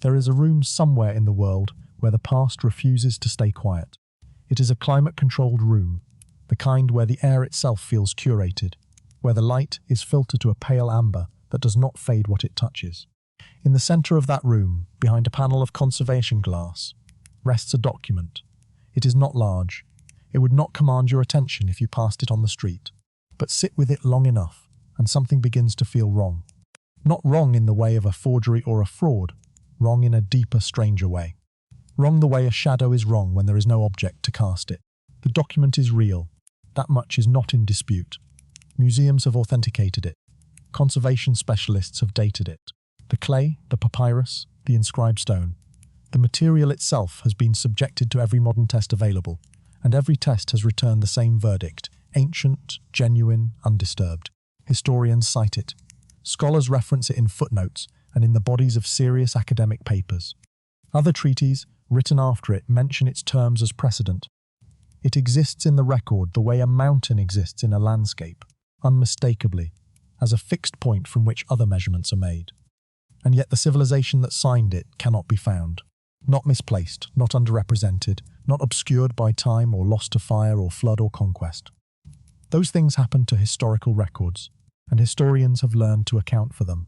There is a room somewhere in the world where the past refuses to stay quiet. It is a climate-controlled room, the kind where the air itself feels curated, where the light is filtered to a pale amber that does not fade what it touches. In the center of that room, behind a panel of conservation glass, rests a document. It is not large. It would not command your attention if you passed it on the street. But sit with it long enough, and something begins to feel wrong. Not wrong in the way of a forgery or a fraud, wrong in a deeper, stranger way. Wrong the way a shadow is wrong when there is no object to cast it. The document is real. That much is not in dispute. Museums have authenticated it. Conservation specialists have dated it. The clay, the papyrus, the inscribed stone. The material itself has been subjected to every modern test available, and every test has returned the same verdict: ancient, genuine, undisturbed. Historians cite it. Scholars reference it in footnotes and in the bodies of serious academic papers. Other treaties, written after it, mention its terms as precedent. It exists in the record the way a mountain exists in a landscape, unmistakably, as a fixed point from which other measurements are made. And yet the civilization that signed it cannot be found. Not misplaced, not underrepresented, not obscured by time or lost to fire or flood or conquest. Those things happen to historical records, and historians have learned to account for them,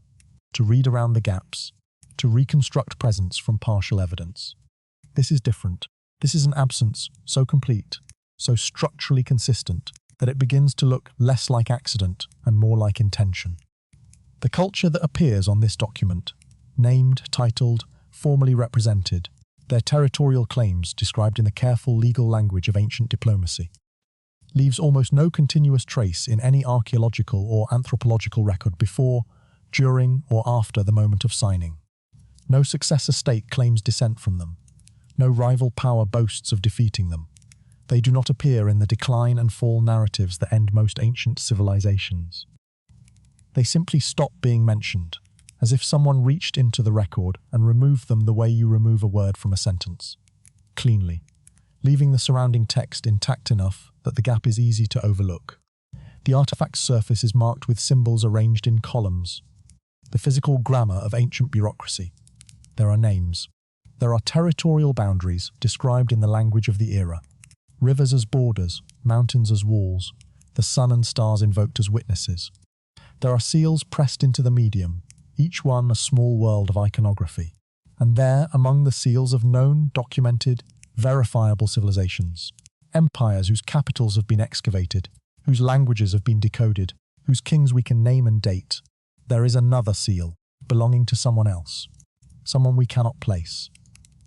to read around the gaps, to reconstruct presence from partial evidence. This is different. This is an absence so complete, so structurally consistent, that it begins to look less like accident and more like intention. The culture that appears on this document, named, titled, formally represented, their territorial claims described in the careful legal language of ancient diplomacy, leaves almost no continuous trace in any archaeological or anthropological record before, during, or after the moment of signing. No successor state claims descent from them. No rival power boasts of defeating them. They do not appear in the decline and fall narratives that end most ancient civilizations. They simply stop being mentioned, as if someone reached into the record and removed them the way you remove a word from a sentence, cleanly, leaving the surrounding text intact enough that the gap is easy to overlook. The artifact's surface is marked with symbols arranged in columns, the physical grammar of ancient bureaucracy. There are names. There are territorial boundaries described in the language of the era. Rivers as borders, mountains as walls, the sun and stars invoked as witnesses. There are seals pressed into the medium, each one a small world of iconography. And there, among the seals of known, documented, verifiable civilizations, empires whose capitals have been excavated, whose languages have been decoded, whose kings we can name and date, there is another seal, belonging to someone else, someone we cannot place.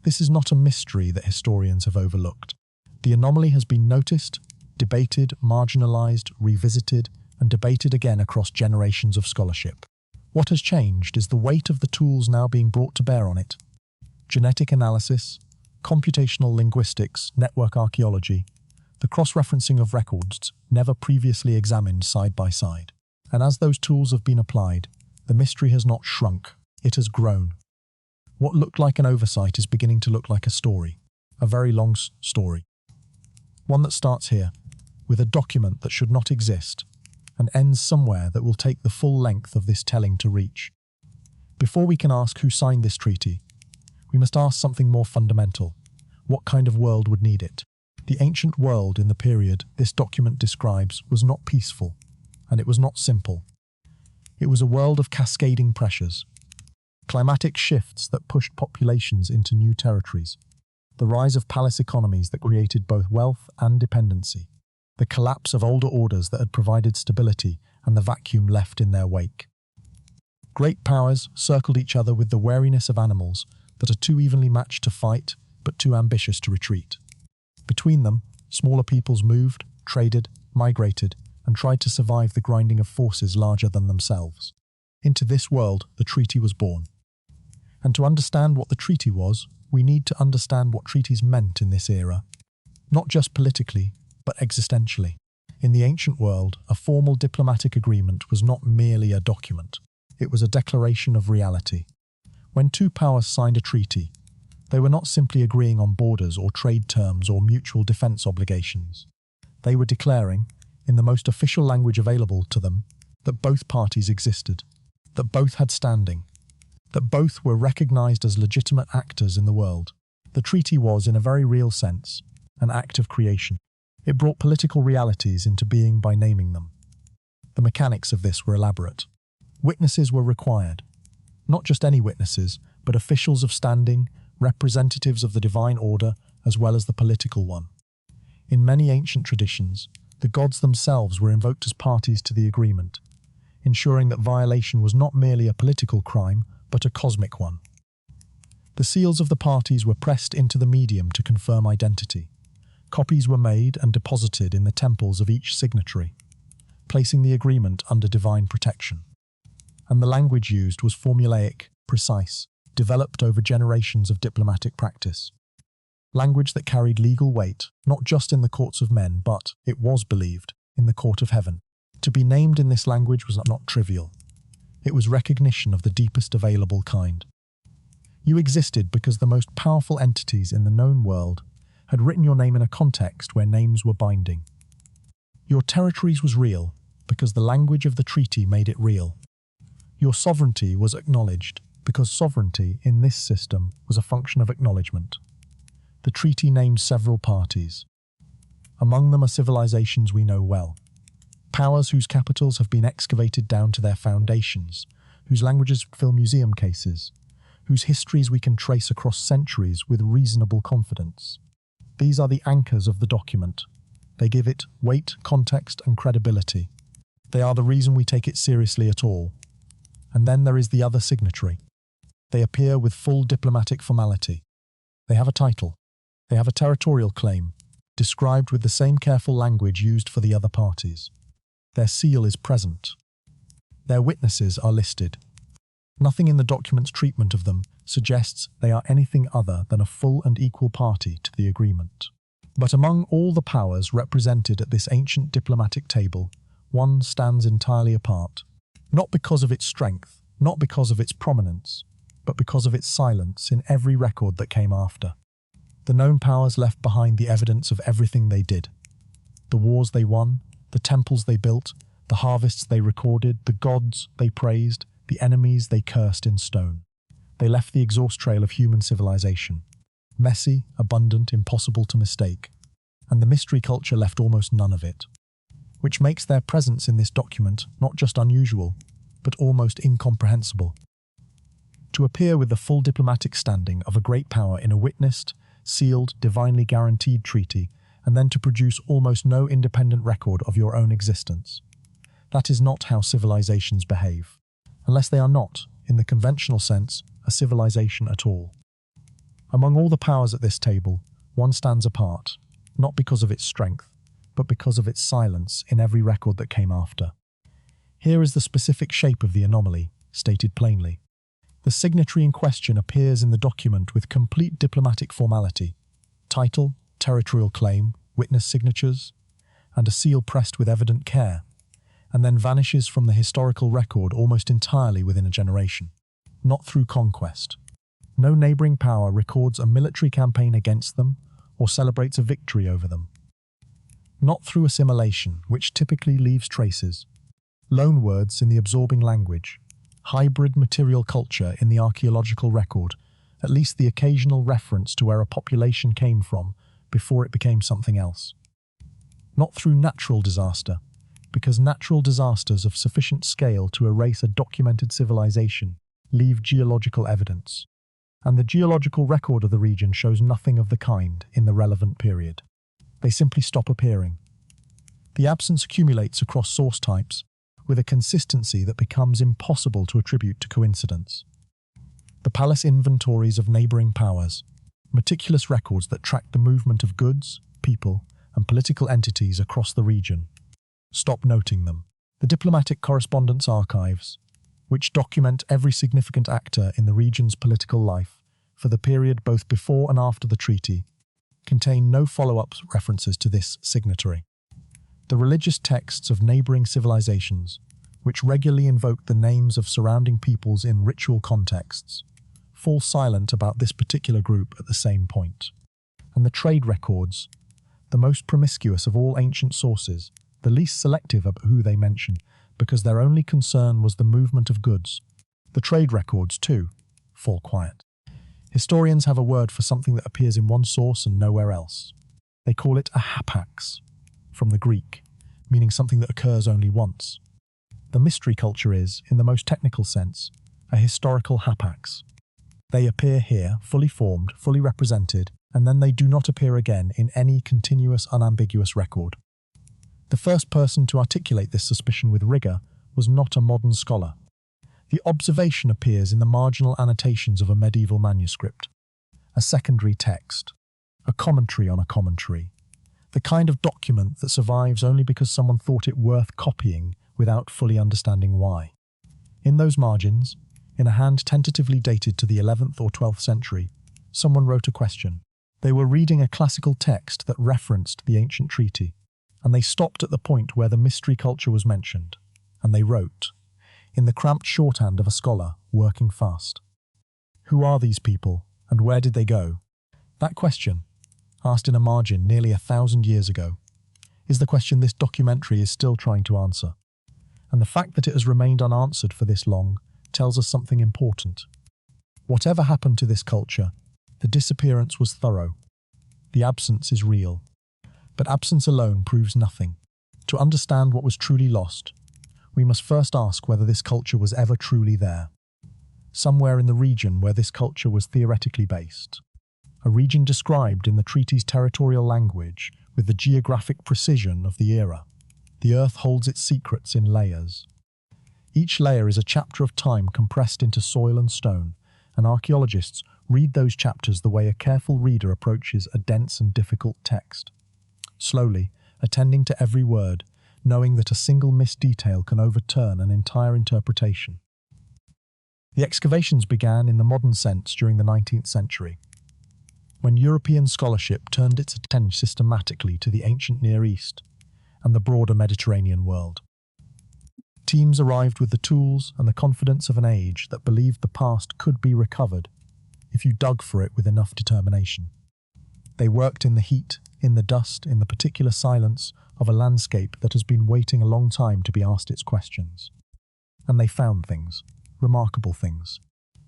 This is not a mystery that historians have overlooked. The anomaly has been noticed, debated, marginalized, revisited, and debated again across generations of scholarship. What has changed is the weight of the tools now being brought to bear on it. Genetic analysis, computational linguistics, network archaeology, the cross-referencing of records never previously examined side by side. And as those tools have been applied, the mystery has not shrunk, it has grown. What looked like an oversight is beginning to look like a story, a very long story. One that starts here, with a document that should not exist, and ends somewhere that will take the full length of this telling to reach. Before we can ask who signed this treaty, we must ask something more fundamental. What kind of world would need it? The ancient world in the period this document describes was not peaceful, and it was not simple. It was a world of cascading pressures, climatic shifts that pushed populations into new territories, the rise of palace economies that created both wealth and dependency, the collapse of older orders that had provided stability and the vacuum left in their wake. Great powers circled each other with the wariness of animals that are too evenly matched to fight but too ambitious to retreat. Between them, smaller peoples moved, traded, migrated, and tried to survive the grinding of forces larger than themselves. Into this world, the treaty was born. And to understand what the treaty was, we need to understand what treaties meant in this era, not just politically, but existentially. In the ancient world, a formal diplomatic agreement was not merely a document. It was a declaration of reality. When two powers signed a treaty, they were not simply agreeing on borders or trade terms or mutual defense obligations. They were declaring, in the most official language available to them, that both parties existed, that both had standing, that both were recognized as legitimate actors in the world. The treaty was, in a very real sense, an act of creation. It brought political realities into being by naming them. The mechanics of this were elaborate. Witnesses were required. Not just any witnesses, but officials of standing, representatives of the divine order, as well as the political one. In many ancient traditions, the gods themselves were invoked as parties to the agreement, ensuring that violation was not merely a political crime, but a cosmic one. The seals of the parties were pressed into the medium to confirm identity. Copies were made and deposited in the temples of each signatory, placing the agreement under divine protection. And the language used was formulaic, precise, developed over generations of diplomatic practice. Language that carried legal weight, not just in the courts of men, but, it was believed, in the court of heaven. To be named in this language was not trivial. It was recognition of the deepest available kind. You existed because the most powerful entities in the known world had written your name in a context where names were binding. Your territories was real because the language of the treaty made it real. Your sovereignty was acknowledged because sovereignty in this system was a function of acknowledgement. The treaty named several parties. Among them are civilizations we know well. Powers whose capitals have been excavated down to their foundations, whose languages fill museum cases, whose histories we can trace across centuries with reasonable confidence. These are the anchors of the document. They give it weight, context, and credibility. They are the reason we take it seriously at all. And then there is the other signatory. They appear with full diplomatic formality. They have a title. They have a territorial claim, described with the same careful language used for the other parties. Their seal is present. Their witnesses are listed. Nothing in the document's treatment of them suggests they are anything other than a full and equal party to the agreement. But among all the powers represented at this ancient diplomatic table, one stands entirely apart. Not because of its strength, not because of its prominence, but because of its silence in every record that came after. The known powers left behind the evidence of everything they did. The wars they won, the temples they built, the harvests they recorded, the gods they praised, the enemies they cursed in stone. They left the exhaust trail of human civilization. Messy, abundant, impossible to mistake. And the mystery culture left almost none of it. Which makes their presence in this document not just unusual, but almost incomprehensible. To appear with the full diplomatic standing of a great power in a witnessed, sealed, divinely guaranteed treaty, and then to produce almost no independent record of your own existence. That is not how civilizations behave, unless they are not, in the conventional sense, a civilization at all. Among all the powers at this table, one stands apart, not because of its strength, but because of its silence in every record that came after. Here is the specific shape of the anomaly, stated plainly. The signatory in question appears in the document with complete diplomatic formality, title, territorial claim, witness signatures, and a seal pressed with evident care, and then vanishes from the historical record almost entirely within a generation. Not through conquest. No neighboring power records a military campaign against them or celebrates a victory over them. Not through assimilation, which typically leaves traces. Loan words in the absorbing language. Hybrid material culture in the archaeological record, at least the occasional reference to where a population came from before it became something else. Not through natural disaster, because natural disasters of sufficient scale to erase a documented civilization leave geological evidence, and the geological record of the region shows nothing of the kind in the relevant period. They simply stop appearing. The absence accumulates across source types, with a consistency that becomes impossible to attribute to coincidence. The palace inventories of neighboring powers, meticulous records that track the movement of goods, people, and political entities across the region. Stop noting them. The diplomatic correspondence archives, which document every significant actor in the region's political life for the period both before and after the treaty, contain no follow-up references to this signatory. The religious texts of neighboring civilizations, which regularly invoke the names of surrounding peoples in ritual contexts, fall silent about this particular group at the same point. And the trade records, the most promiscuous of all ancient sources, the least selective about who they mention, because their only concern was the movement of goods. The trade records, too, fall quiet. Historians have a word for something that appears in one source and nowhere else. They call it a hapax, from the Greek, meaning something that occurs only once. The mystery culture is, in the most technical sense, a historical hapax. They appear here, fully formed, fully represented, and then they do not appear again in any continuous, unambiguous record. The first person to articulate this suspicion with rigour was not a modern scholar. The observation appears in the marginal annotations of a medieval manuscript, a secondary text, a commentary on a commentary, the kind of document that survives only because someone thought it worth copying without fully understanding why. In those margins, in a hand tentatively dated to the 11th or 12th century, someone wrote a question. They were reading a classical text that referenced the ancient treaty, and they stopped at the point where the mystery culture was mentioned, and they wrote, in the cramped shorthand of a scholar working fast. Who are these people, and where did they go? That question, asked in a margin nearly 1,000 years ago, is the question this documentary is still trying to answer. And the fact that it has remained unanswered for this long tells us something important. Whatever happened to this culture, the disappearance was thorough. The absence is real. But absence alone proves nothing. To understand what was truly lost, we must first ask whether this culture was ever truly there. Somewhere in the region where this culture was theoretically based. A region described in the treaty's territorial language with the geographic precision of the era. The earth holds its secrets in layers. Each layer is a chapter of time compressed into soil and stone, and archaeologists read those chapters the way a careful reader approaches a dense and difficult text. Slowly, attending to every word, knowing that a single missed detail can overturn an entire interpretation. The excavations began in the modern sense during the 19th century, when European scholarship turned its attention systematically to the ancient Near East and the broader Mediterranean world. Teams arrived with the tools and the confidence of an age that believed the past could be recovered if you dug for it with enough determination. They worked in the heat, in the dust, in the particular silence of a landscape that has been waiting a long time to be asked its questions. And they found things, remarkable things.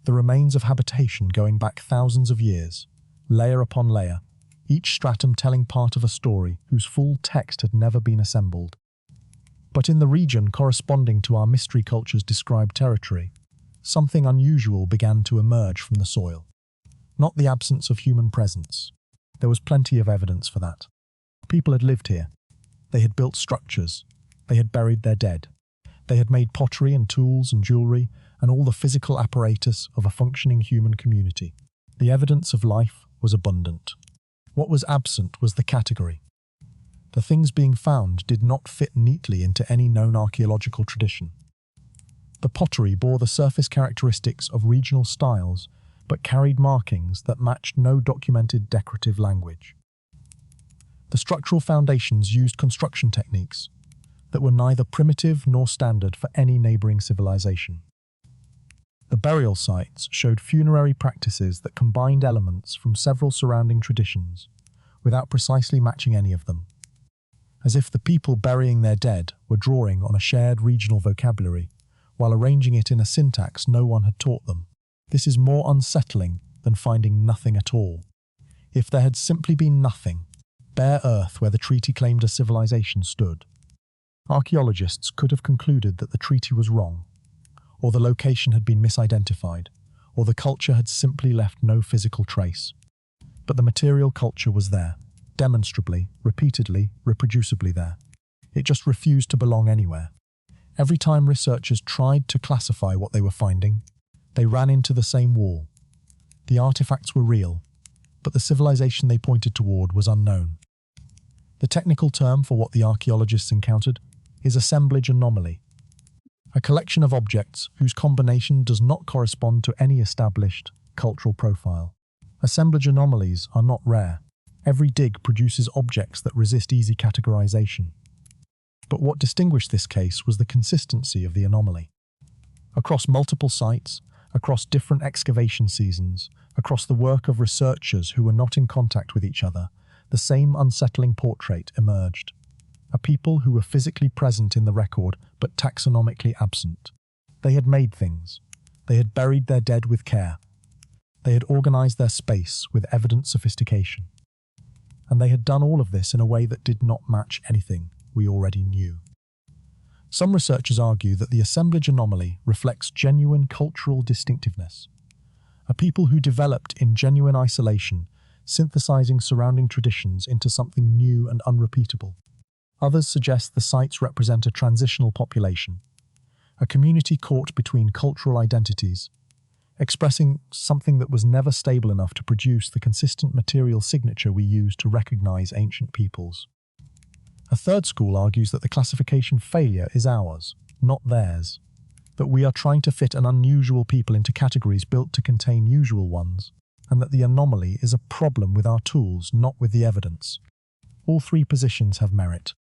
The remains of habitation going back thousands of years, layer upon layer, each stratum telling part of a story whose full text had never been assembled. But in the region corresponding to our mystery culture's described territory, something unusual began to emerge from the soil. Not the absence of human presence. There was plenty of evidence for that. People had lived here. They had built structures. They had buried their dead. They had made pottery and tools and jewellery and all the physical apparatus of a functioning human community. The evidence of life was abundant. What was absent was the category. The things being found did not fit neatly into any known archaeological tradition. The pottery bore the surface characteristics of regional styles, but carried markings that matched no documented decorative language. The structural foundations used construction techniques that were neither primitive nor standard for any neighbouring civilization. The burial sites showed funerary practices that combined elements from several surrounding traditions, without precisely matching any of them, as if the people burying their dead were drawing on a shared regional vocabulary, while arranging it in a syntax no one had taught them. This is more unsettling than finding nothing at all. If there had simply been nothing, bare earth where the treaty claimed a civilization stood, archaeologists could have concluded that the treaty was wrong, or the location had been misidentified, or the culture had simply left no physical trace. But the material culture was there, demonstrably, repeatedly, reproducibly there. It just refused to belong anywhere. Every time researchers tried to classify what they were finding, they ran into the same wall. The artifacts were real, but the civilization they pointed toward was unknown. The technical term for what the archaeologists encountered is assemblage anomaly, a collection of objects whose combination does not correspond to any established cultural profile. Assemblage anomalies are not rare. Every dig produces objects that resist easy categorization. But what distinguished this case was the consistency of the anomaly. Across multiple sites, across different excavation seasons, across the work of researchers who were not in contact with each other, the same unsettling portrait emerged. A people who were physically present in the record but taxonomically absent. They had made things. They had buried their dead with care. They had organized their space with evident sophistication. And they had done all of this in a way that did not match anything we already knew. Some researchers argue that the assemblage anomaly reflects genuine cultural distinctiveness, a people who developed in genuine isolation, synthesizing surrounding traditions into something new and unrepeatable. Others suggest the sites represent a transitional population, a community caught between cultural identities, expressing something that was never stable enough to produce the consistent material signature we use to recognize ancient peoples. A third school argues that the classification failure is ours, not theirs, that we are trying to fit an unusual people into categories built to contain usual ones, and that the anomaly is a problem with our tools, not with the evidence. All three positions have merit.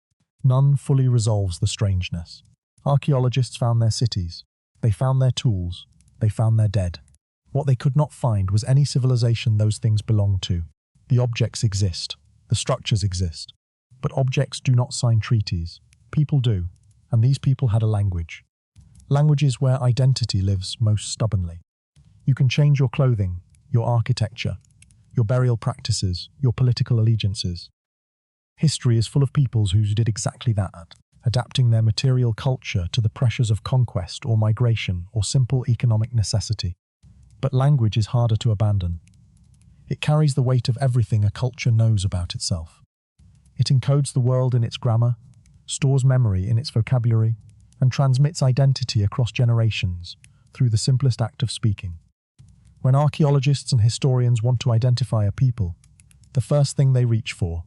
None fully resolves the strangeness. Archaeologists found their cities. They found their tools. They found their dead. What they could not find was any civilization those things belonged to. The objects exist. The structures exist. But objects do not sign treaties. People do. And these people had a language. Language is where identity lives most stubbornly. You can change your clothing, your architecture, your burial practices, your political allegiances. History is full of peoples who did exactly that, adapting their material culture to the pressures of conquest or migration or simple economic necessity. But language is harder to abandon. It carries the weight of everything a culture knows about itself. It encodes the world in its grammar, stores memory in its vocabulary, and transmits identity across generations through the simplest act of speaking. When archaeologists and historians want to identify a people, the first thing they reach for,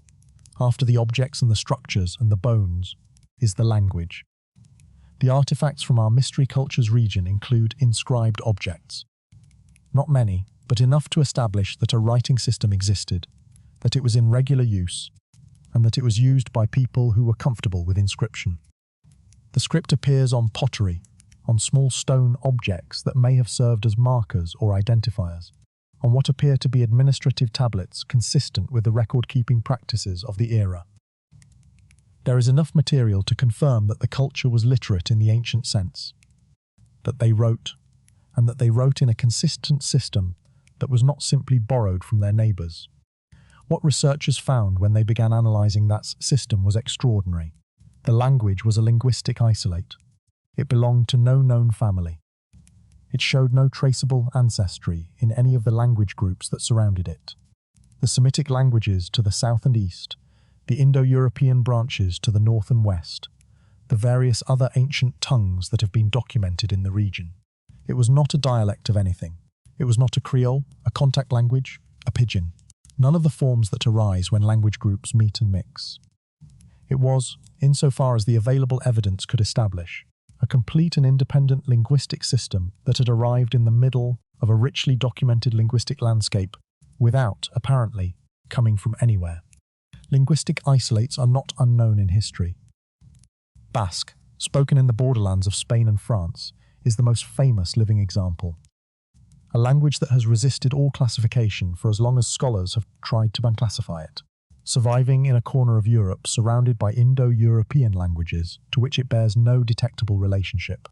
after the objects and the structures and the bones, is the language. The artifacts from our mystery cultures region include inscribed objects. Not many, but enough to establish that a writing system existed, that it was in regular use, and that it was used by people who were comfortable with inscription. The script appears on pottery, on small stone objects that may have served as markers or identifiers, on what appear to be administrative tablets consistent with the record-keeping practices of the era. There is enough material to confirm that the culture was literate in the ancient sense, that they wrote, and that they wrote in a consistent system that was not simply borrowed from their neighbours. What researchers found when they began analysing that system was extraordinary. The language was a linguistic isolate. It belonged to no known family. It showed no traceable ancestry in any of the language groups that surrounded it. The Semitic languages to the south and east, the Indo-European branches to the north and west, the various other ancient tongues that have been documented in the region. It was not a dialect of anything. It was not a Creole, a contact language, a pidgin. None of the forms that arise when language groups meet and mix. It was, insofar as the available evidence could establish, a complete and independent linguistic system that had arrived in the middle of a richly documented linguistic landscape without, apparently, coming from anywhere. Linguistic isolates are not unknown in history. Basque, spoken in the borderlands of Spain and France, is the most famous living example. A language that has resisted all classification for as long as scholars have tried to unclassify it, surviving in a corner of Europe surrounded by Indo-European languages to which it bears no detectable relationship.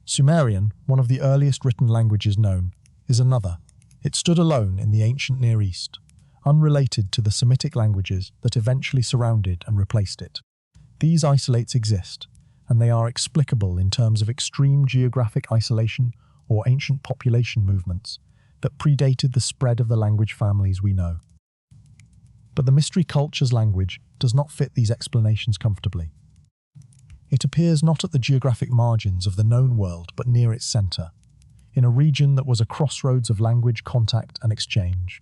Sumerian, one of the earliest written languages known, is another. It stood alone in the ancient Near East, unrelated to the Semitic languages that eventually surrounded and replaced it. These isolates exist, and they are explicable in terms of extreme geographic isolation or ancient population movements that predated the spread of the language families we know. But the mystery culture's language does not fit these explanations comfortably. It appears not at the geographic margins of the known world, but near its centre, in a region that was a crossroads of language, contact, and exchange.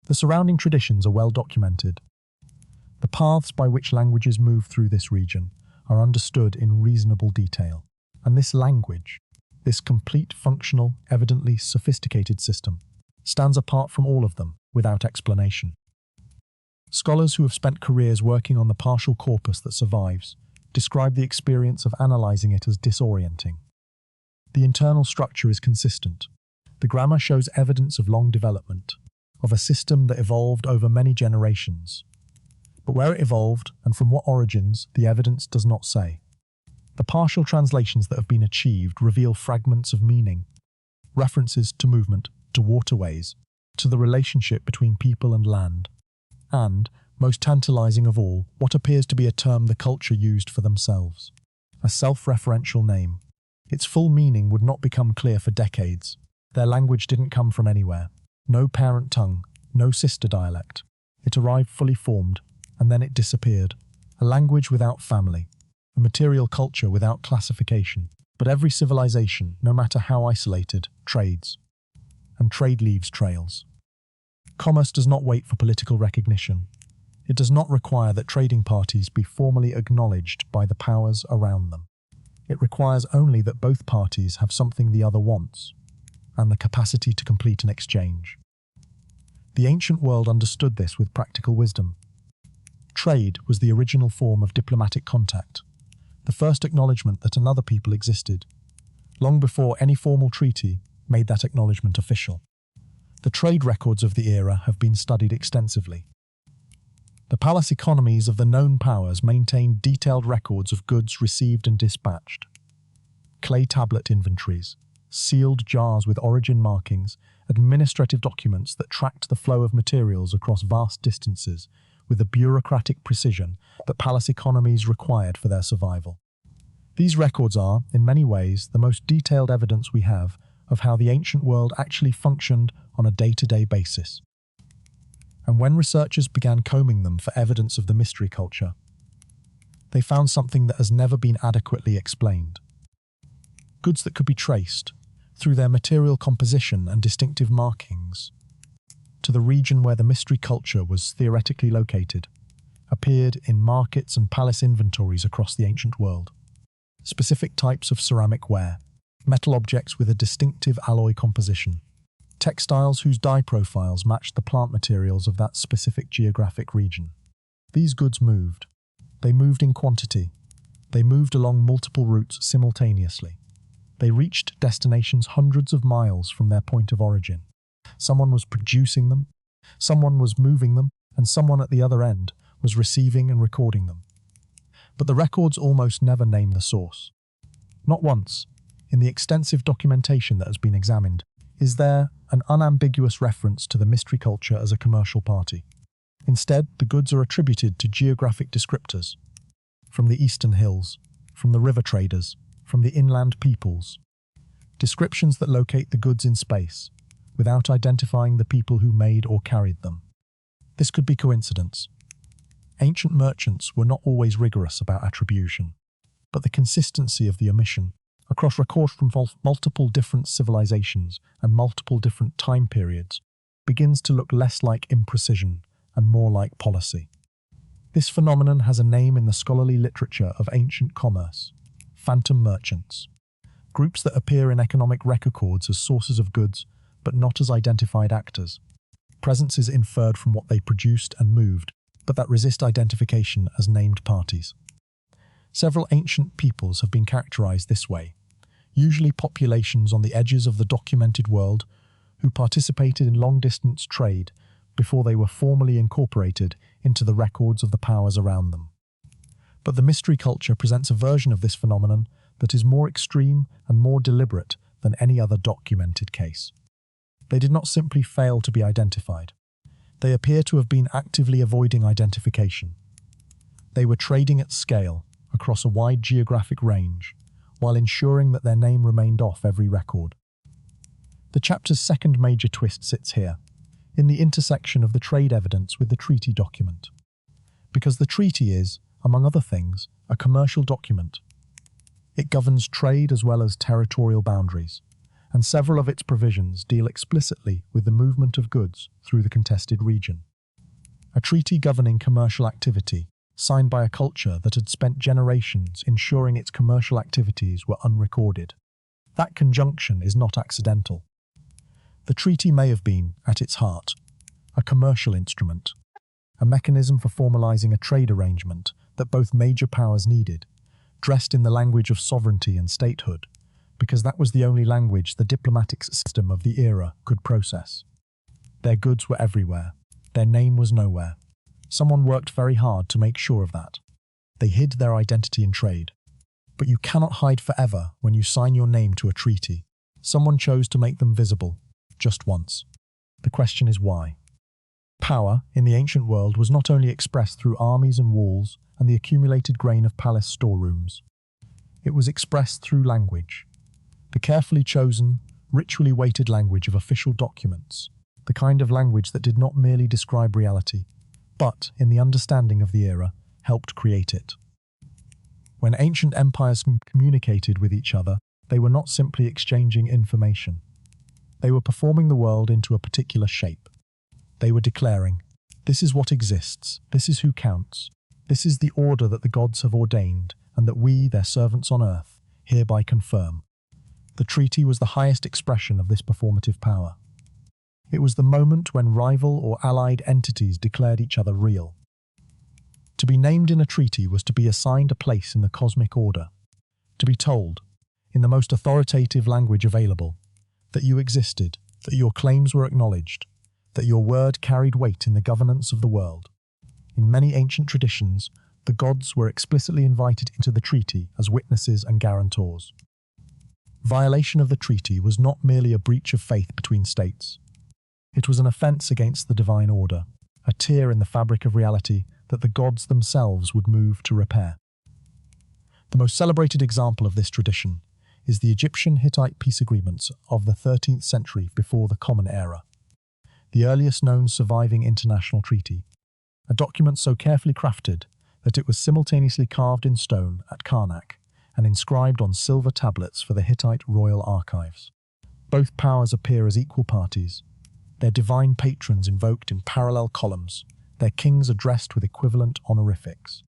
The surrounding traditions are well documented. The paths by which languages move through this region are understood in reasonable detail, and this language, this complete, functional, evidently sophisticated system, stands apart from all of them without explanation. Scholars who have spent careers working on the partial corpus that survives describe the experience of analysing it as disorienting. The internal structure is consistent. The grammar shows evidence of long development, of a system that evolved over many generations. But where it evolved and from what origins, the evidence does not say. The partial translations that have been achieved reveal fragments of meaning, references to movement, to waterways, to the relationship between people and land, and, most tantalizing of all, what appears to be a term the culture used for themselves. A self-referential name. Its full meaning would not become clear for decades. Their language didn't come from anywhere. No parent tongue, no sister dialect. It arrived fully formed, and then it disappeared. A language without family. A material culture without classification. But every civilization, no matter how isolated, trades. And trade leaves trails. Commerce does not wait for political recognition. It does not require that trading parties be formally acknowledged by the powers around them. It requires only that both parties have something the other wants, and the capacity to complete an exchange. The ancient world understood this with practical wisdom. Trade was the original form of diplomatic contact, the first acknowledgement that another people existed, long before any formal treaty made that acknowledgement official. The trade records of the era have been studied extensively. The palace economies of the known powers maintained detailed records of goods received and dispatched. Clay tablet inventories, sealed jars with origin markings, administrative documents that tracked the flow of materials across vast distances with the bureaucratic precision that palace economies required for their survival. These records are, in many ways, the most detailed evidence we have of how the ancient world actually functioned on a day-to-day basis. And when researchers began combing them for evidence of the mystery culture, they found something that has never been adequately explained. Goods that could be traced, through their material composition and distinctive markings, to the region where the mystery culture was theoretically located, appeared in markets and palace inventories across the ancient world. Specific types of ceramic ware, metal objects with a distinctive alloy composition, textiles whose dye profiles matched the plant materials of that specific geographic region. These goods moved. They moved in quantity. They moved along multiple routes simultaneously. They reached destinations hundreds of miles from their point of origin. Someone was producing them, someone was moving them, and someone at the other end was receiving and recording them. But the records almost never name the source. Not once, in the extensive documentation that has been examined, is there an unambiguous reference to the mystery culture as a commercial party. Instead, the goods are attributed to geographic descriptors, from the eastern hills, from the river traders, from the inland peoples. Descriptions that locate the goods in space, without identifying the people who made or carried them. This could be coincidence. Ancient merchants were not always rigorous about attribution, but the consistency of the omission, across records from multiple different civilizations and multiple different time periods, begins to look less like imprecision and more like policy. This phenomenon has a name in the scholarly literature of ancient commerce: phantom merchants. Groups that appear in economic records as sources of goods, but not as identified actors. Presences inferred from what they produced and moved, but that resist identification as named parties. Several ancient peoples have been characterized this way, usually populations on the edges of the documented world who participated in long-distance trade before they were formally incorporated into the records of the powers around them. But the mystery culture presents a version of this phenomenon that is more extreme and more deliberate than any other documented case. They did not simply fail to be identified. They appear to have been actively avoiding identification. They were trading at scale, across a wide geographic range, while ensuring that their name remained off every record. The chapter's second major twist sits here, in the intersection of the trade evidence with the treaty document. Because the treaty is, among other things, a commercial document. It governs trade as well as territorial boundaries, and several of its provisions deal explicitly with the movement of goods through the contested region. A treaty governing commercial activity, signed by a culture that had spent generations ensuring its commercial activities were unrecorded. That conjunction is not accidental. The treaty may have been, at its heart, a commercial instrument, a mechanism for formalizing a trade arrangement that both major powers needed, dressed in the language of sovereignty and statehood, because that was the only language the diplomatic system of the era could process. Their goods were everywhere. Their name was nowhere. Someone worked very hard to make sure of that. They hid their identity in trade. But you cannot hide forever when you sign your name to a treaty. Someone chose to make them visible. just once. The question is why? Power, in the ancient world, was not only expressed through armies and walls and the accumulated grain of palace storerooms. It was expressed through language. The carefully chosen, ritually weighted language of official documents. The kind of language that did not merely describe reality, but, in the understanding of the era, helped create it. When ancient empires communicated with each other, they were not simply exchanging information. They were performing the world into a particular shape. They were declaring, "This is what exists, this is who counts, this is the order that the gods have ordained, and that we, their servants on earth, hereby confirm." The treaty was the highest expression of this performative power. It was the moment when rival or allied entities declared each other real. To be named in a treaty was to be assigned a place in the cosmic order, to be told, in the most authoritative language available, that you existed, that your claims were acknowledged, that your word carried weight in the governance of the world. In many ancient traditions, the gods were explicitly invited into the treaty as witnesses and guarantors. Violation of the treaty was not merely a breach of faith between states. It was an offense against the divine order, a tear in the fabric of reality that the gods themselves would move to repair. The most celebrated example of this tradition is the Egyptian-Hittite peace agreements of the 13th century before the Common Era, the earliest known surviving international treaty, a document so carefully crafted that it was simultaneously carved in stone at Karnak and inscribed on silver tablets for the Hittite royal archives. Both powers appear as equal parties, their divine patrons invoked in parallel columns, their kings addressed with equivalent honorifics.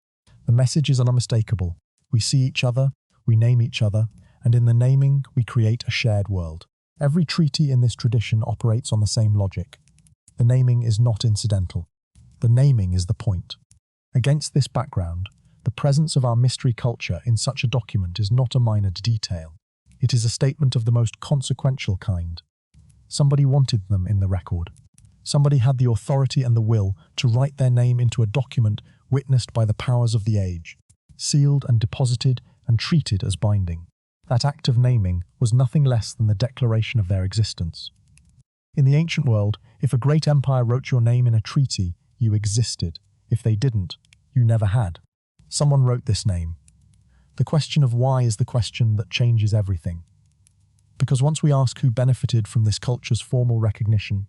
The message is unmistakable. We see each other, we name each other, and in the naming we create a shared world. Every treaty in this tradition operates on the same logic. The naming is not incidental. The naming is the point. Against this background, the presence of our mystery culture in such a document is not a minor detail. It is a statement of the most consequential kind. Somebody wanted them in the record. Somebody had the authority and the will to write their name into a document witnessed by the powers of the age, sealed and deposited and treated as binding. That act of naming was nothing less than the declaration of their existence. In the ancient world, if a great empire wrote your name in a treaty, you existed. If they didn't, you never had. Someone wrote this name. The question of why is the question that changes everything. Because once we ask who benefited from this culture's formal recognition,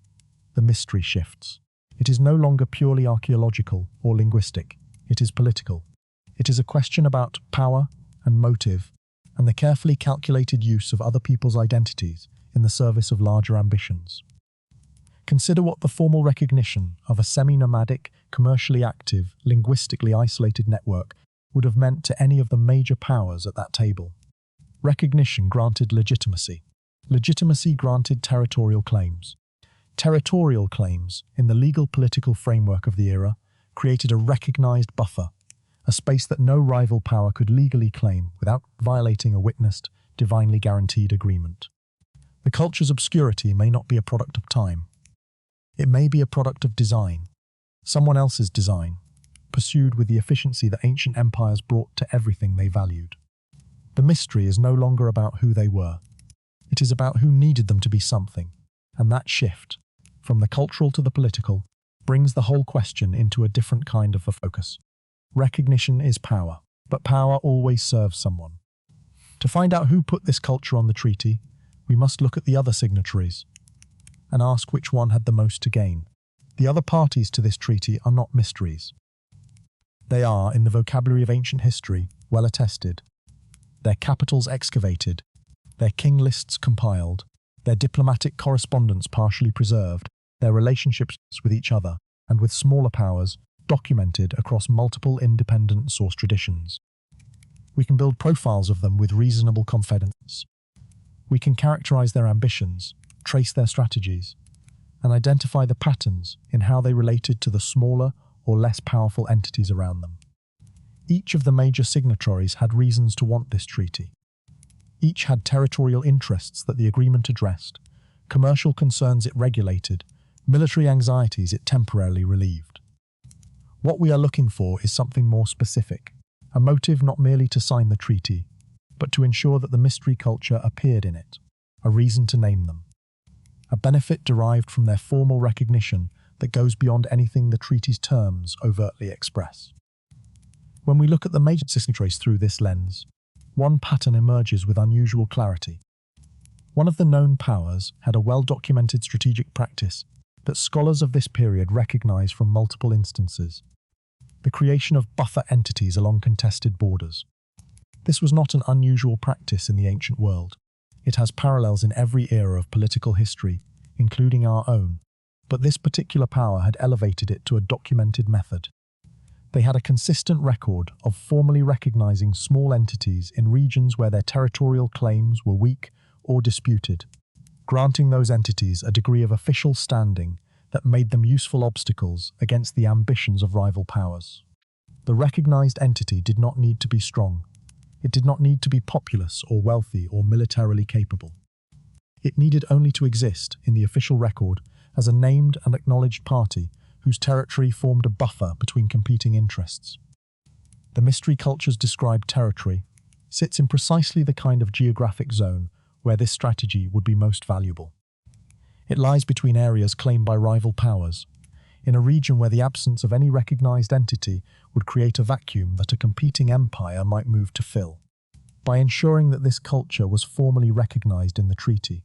the mystery shifts. It is no longer purely archaeological or linguistic. It is political. It is a question about power and motive and the carefully calculated use of other people's identities in the service of larger ambitions. Consider what the formal recognition of a semi-nomadic, commercially active, linguistically isolated network would have meant to any of the major powers at that table. Recognition granted legitimacy. Legitimacy granted territorial claims. Territorial claims, in the legal political framework of the era, created a recognized buffer, a space that no rival power could legally claim without violating a witnessed, divinely guaranteed agreement. The culture's obscurity may not be a product of time. It may be a product of design, someone else's design, pursued with the efficiency that ancient empires brought to everything they valued. The mystery is no longer about who they were. It is about who needed them to be something, and that shift, from the cultural to the political, brings the whole question into a different kind of a focus. Recognition is power, but power always serves someone. To find out who put this culture on the treaty, we must look at the other signatories and ask which one had the most to gain. The other parties to this treaty are not mysteries. They are, in the vocabulary of ancient history, well attested, their capitals excavated, their king lists compiled, their diplomatic correspondence partially preserved, their relationships with each other and with smaller powers documented across multiple independent source traditions. We can build profiles of them with reasonable confidence. We can characterize their ambitions, trace their strategies, and identify the patterns in how they related to the smaller or less powerful entities around them. Each of the major signatories had reasons to want this treaty. Each had territorial interests that the agreement addressed, commercial concerns it regulated, military anxieties it temporarily relieved. What we are looking for is something more specific, a motive not merely to sign the treaty, but to ensure that the mystery culture appeared in it, a reason to name them. a benefit derived from their formal recognition that goes beyond anything the treaty's terms overtly express. When we look at the major signatories through this lens, one pattern emerges with unusual clarity. One of the known powers had a well-documented strategic practice that scholars of this period recognize from multiple instances: the creation of buffer entities along contested borders. This was not an unusual practice in the ancient world. It has parallels in every era of political history, including our own, but this particular power had elevated it to a documented method. They had a consistent record of formally recognizing small entities in regions where their territorial claims were weak or disputed, granting those entities a degree of official standing that made them useful obstacles against the ambitions of rival powers. The recognized entity did not need to be strong. It did not need to be populous or wealthy or militarily capable. It needed only to exist in the official record as a named and acknowledged party whose territory formed a buffer between competing interests. The mystery culture's described territory sits in precisely the kind of geographic zone where this strategy would be most valuable. It lies between areas claimed by rival powers, in a region where the absence of any recognized entity would create a vacuum that a competing empire might move to fill. By ensuring that this culture was formally recognized in the treaty,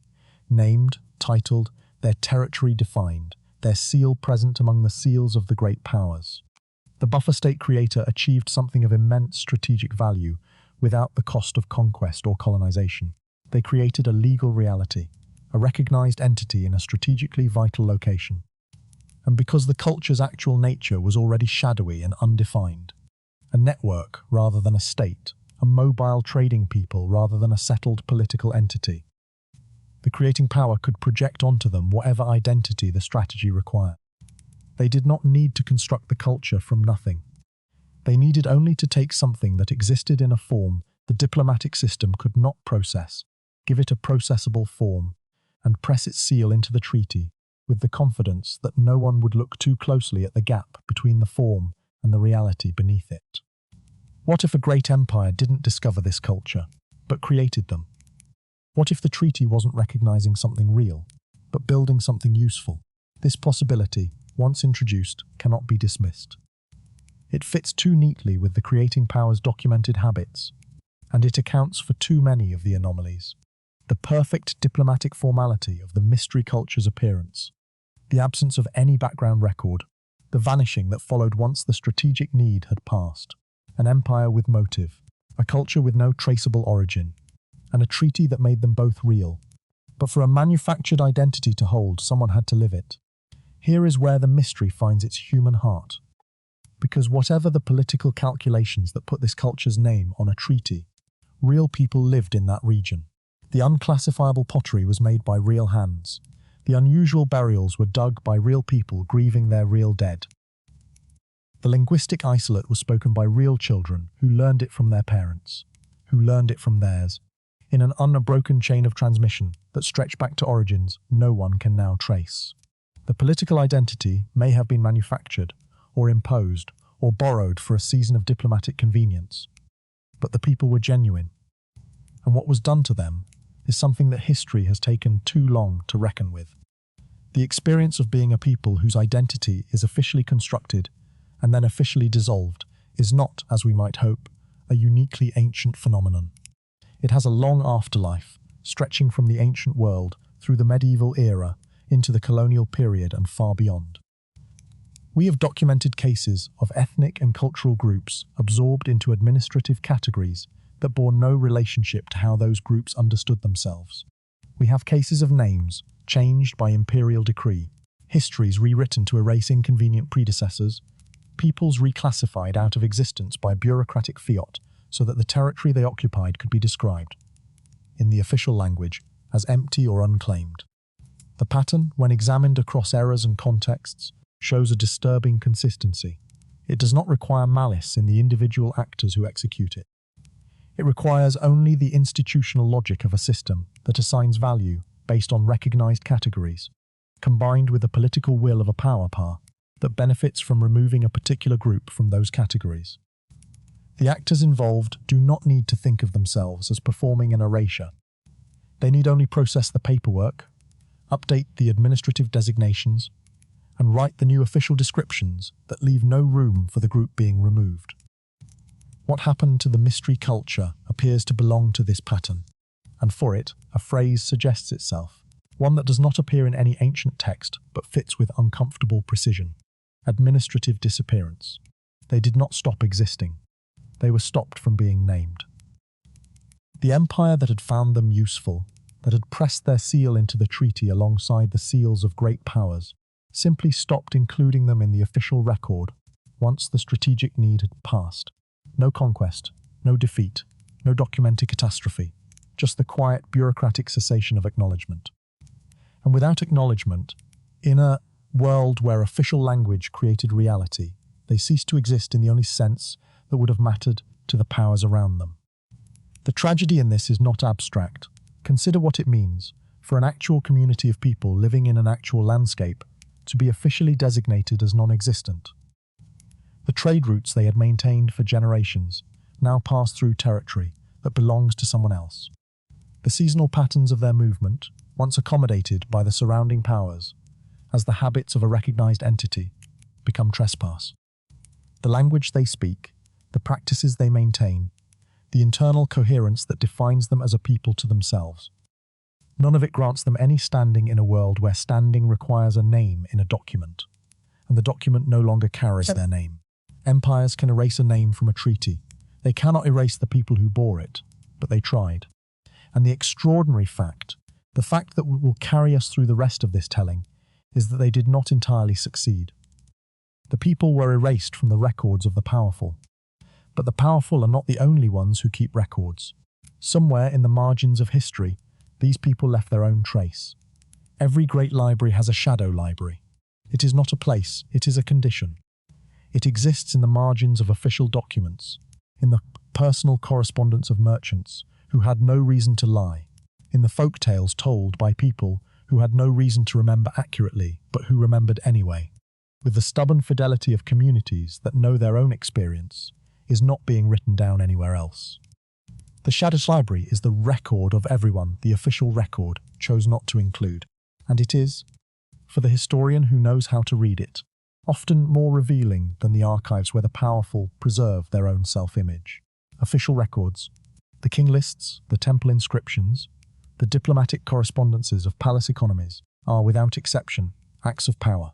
named, titled, their territory defined, their seal present among the seals of the great powers, the buffer state creator achieved something of immense strategic value without the cost of conquest or colonization. They created a legal reality, a recognized entity in a strategically vital location. And because the culture's actual nature was already shadowy and undefined, a network rather than a state, a mobile trading people rather than a settled political entity, the creating power could project onto them whatever identity the strategy required. They did not need to construct the culture from nothing. They needed only to take something that existed in a form the diplomatic system could not process, give it a processable form, and press its seal into the treaty with the confidence that no one would look too closely at the gap between the form and the reality beneath it. What if a great empire didn't discover this culture, but created them? What if the treaty wasn't recognizing something real, but building something useful? This possibility, once introduced, cannot be dismissed. It fits too neatly with the creating power's documented habits, and it accounts for too many of the anomalies. The perfect diplomatic formality of the mystery culture's appearance, the absence of any background record, the vanishing that followed once the strategic need had passed, an empire with motive, a culture with no traceable origin, and a treaty that made them both real. But for a manufactured identity to hold, someone had to live it. Here is where the mystery finds its human heart. Because whatever the political calculations that put this culture's name on a treaty, real people lived in that region. The unclassifiable pottery was made by real hands. The unusual burials were dug by real people grieving their real dead. The linguistic isolate was spoken by real children who learned it from their parents, who learned it from theirs, in an unbroken chain of transmission that stretched back to origins no one can now trace. The political identity may have been manufactured, or imposed, or borrowed for a season of diplomatic convenience, but the people were genuine, and what was done to them is something that history has taken too long to reckon with. The experience of being a people whose identity is officially constructed and then officially dissolved is not, as we might hope, a uniquely ancient phenomenon. It has a long afterlife, stretching from the ancient world through the medieval era into the colonial period and far beyond. We have documented cases of ethnic and cultural groups absorbed into administrative categories that bore no relationship to how those groups understood themselves. We have cases of names changed by imperial decree, histories rewritten to erase inconvenient predecessors, peoples reclassified out of existence by bureaucratic fiat so that the territory they occupied could be described, in the official language, as empty or unclaimed. The pattern, when examined across eras and contexts, shows a disturbing consistency. It does not require malice in the individual actors who execute it. It requires only the institutional logic of a system that assigns value based on recognized categories, combined with the political will of a power par that benefits from removing a particular group from those categories. The actors involved do not need to think of themselves as performing an erasure. They need only process the paperwork, update the administrative designations, and write the new official descriptions that leave no room for the group being removed. What happened to the mystery culture appears to belong to this pattern, and for it, a phrase suggests itself, one that does not appear in any ancient text but fits with uncomfortable precision: administrative disappearance. They did not stop existing. They were stopped from being named. The empire that had found them useful, that had pressed their seal into the treaty alongside the seals of great powers, simply stopped including them in the official record once the strategic need had passed. No conquest, no defeat, no documented catastrophe, just the quiet bureaucratic cessation of acknowledgement. And without acknowledgement, in a world where official language created reality, they ceased to exist in the only sense that would have mattered to the powers around them. The tragedy in this is not abstract. Consider what it means for an actual community of people living in an actual landscape to be officially designated as non-existent. The trade routes they had maintained for generations now pass through territory that belongs to someone else. The seasonal patterns of their movement, once accommodated by the surrounding powers, as the habits of a recognized entity, become trespass. The language they speak, the practices they maintain, the internal coherence that defines them as a people to themselves. None of it grants them any standing in a world where standing requires a name in a document, and the document no longer carries their name. Empires can erase a name from a treaty. They cannot erase the people who bore it, but they tried. And the extraordinary fact, the fact that will carry us through the rest of this telling, is that they did not entirely succeed. The people were erased from the records of the powerful. But the powerful are not the only ones who keep records. Somewhere in the margins of history, these people left their own trace. Every great library has a shadow library. It is not a place, it is a condition. It exists in the margins of official documents, in the personal correspondence of merchants who had no reason to lie, in the folk tales told by people who had no reason to remember accurately, but who remembered anyway, with the stubborn fidelity of communities that know their own experience is not being written down anywhere else. The Shadow Library is the record of everyone the official record chose not to include, and it is, for the historian who knows how to read it, often more revealing than the archives where the powerful preserve their own self-image. Official records, the king lists, the temple inscriptions, the diplomatic correspondences of palace economies are, without exception, acts of power.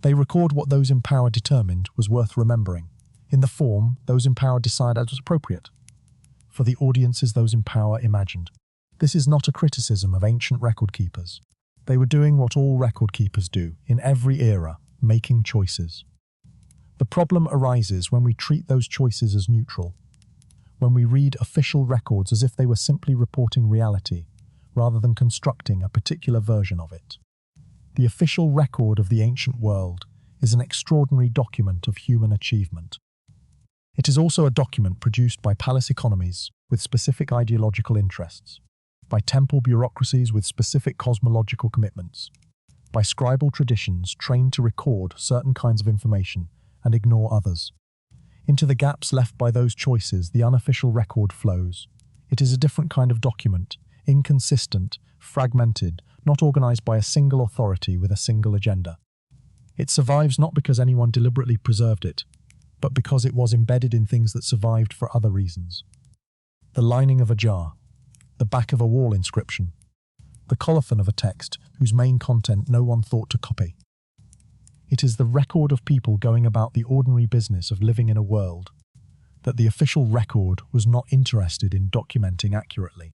They record what those in power determined was worth remembering, in the form those in power decided was appropriate, for the audiences those in power imagined. This is not a criticism of ancient record keepers. They were doing what all record keepers do, in every era, making choices. The problem arises when we treat those choices as neutral, when we read official records as if they were simply reporting reality, rather than constructing a particular version of it. The official record of the ancient world is an extraordinary document of human achievement. It is also a document produced by palace economies with specific ideological interests, by temple bureaucracies with specific cosmological commitments, by scribal traditions trained to record certain kinds of information and ignore others. Into the gaps left by those choices, the unofficial record flows. It is a different kind of document, inconsistent, fragmented, not organized by a single authority with a single agenda. It survives not because anyone deliberately preserved it, but because it was embedded in things that survived for other reasons. The lining of a jar, the back of a wall inscription, the colophon of a text whose main content no one thought to copy. It is the record of people going about the ordinary business of living in a world that the official record was not interested in documenting accurately.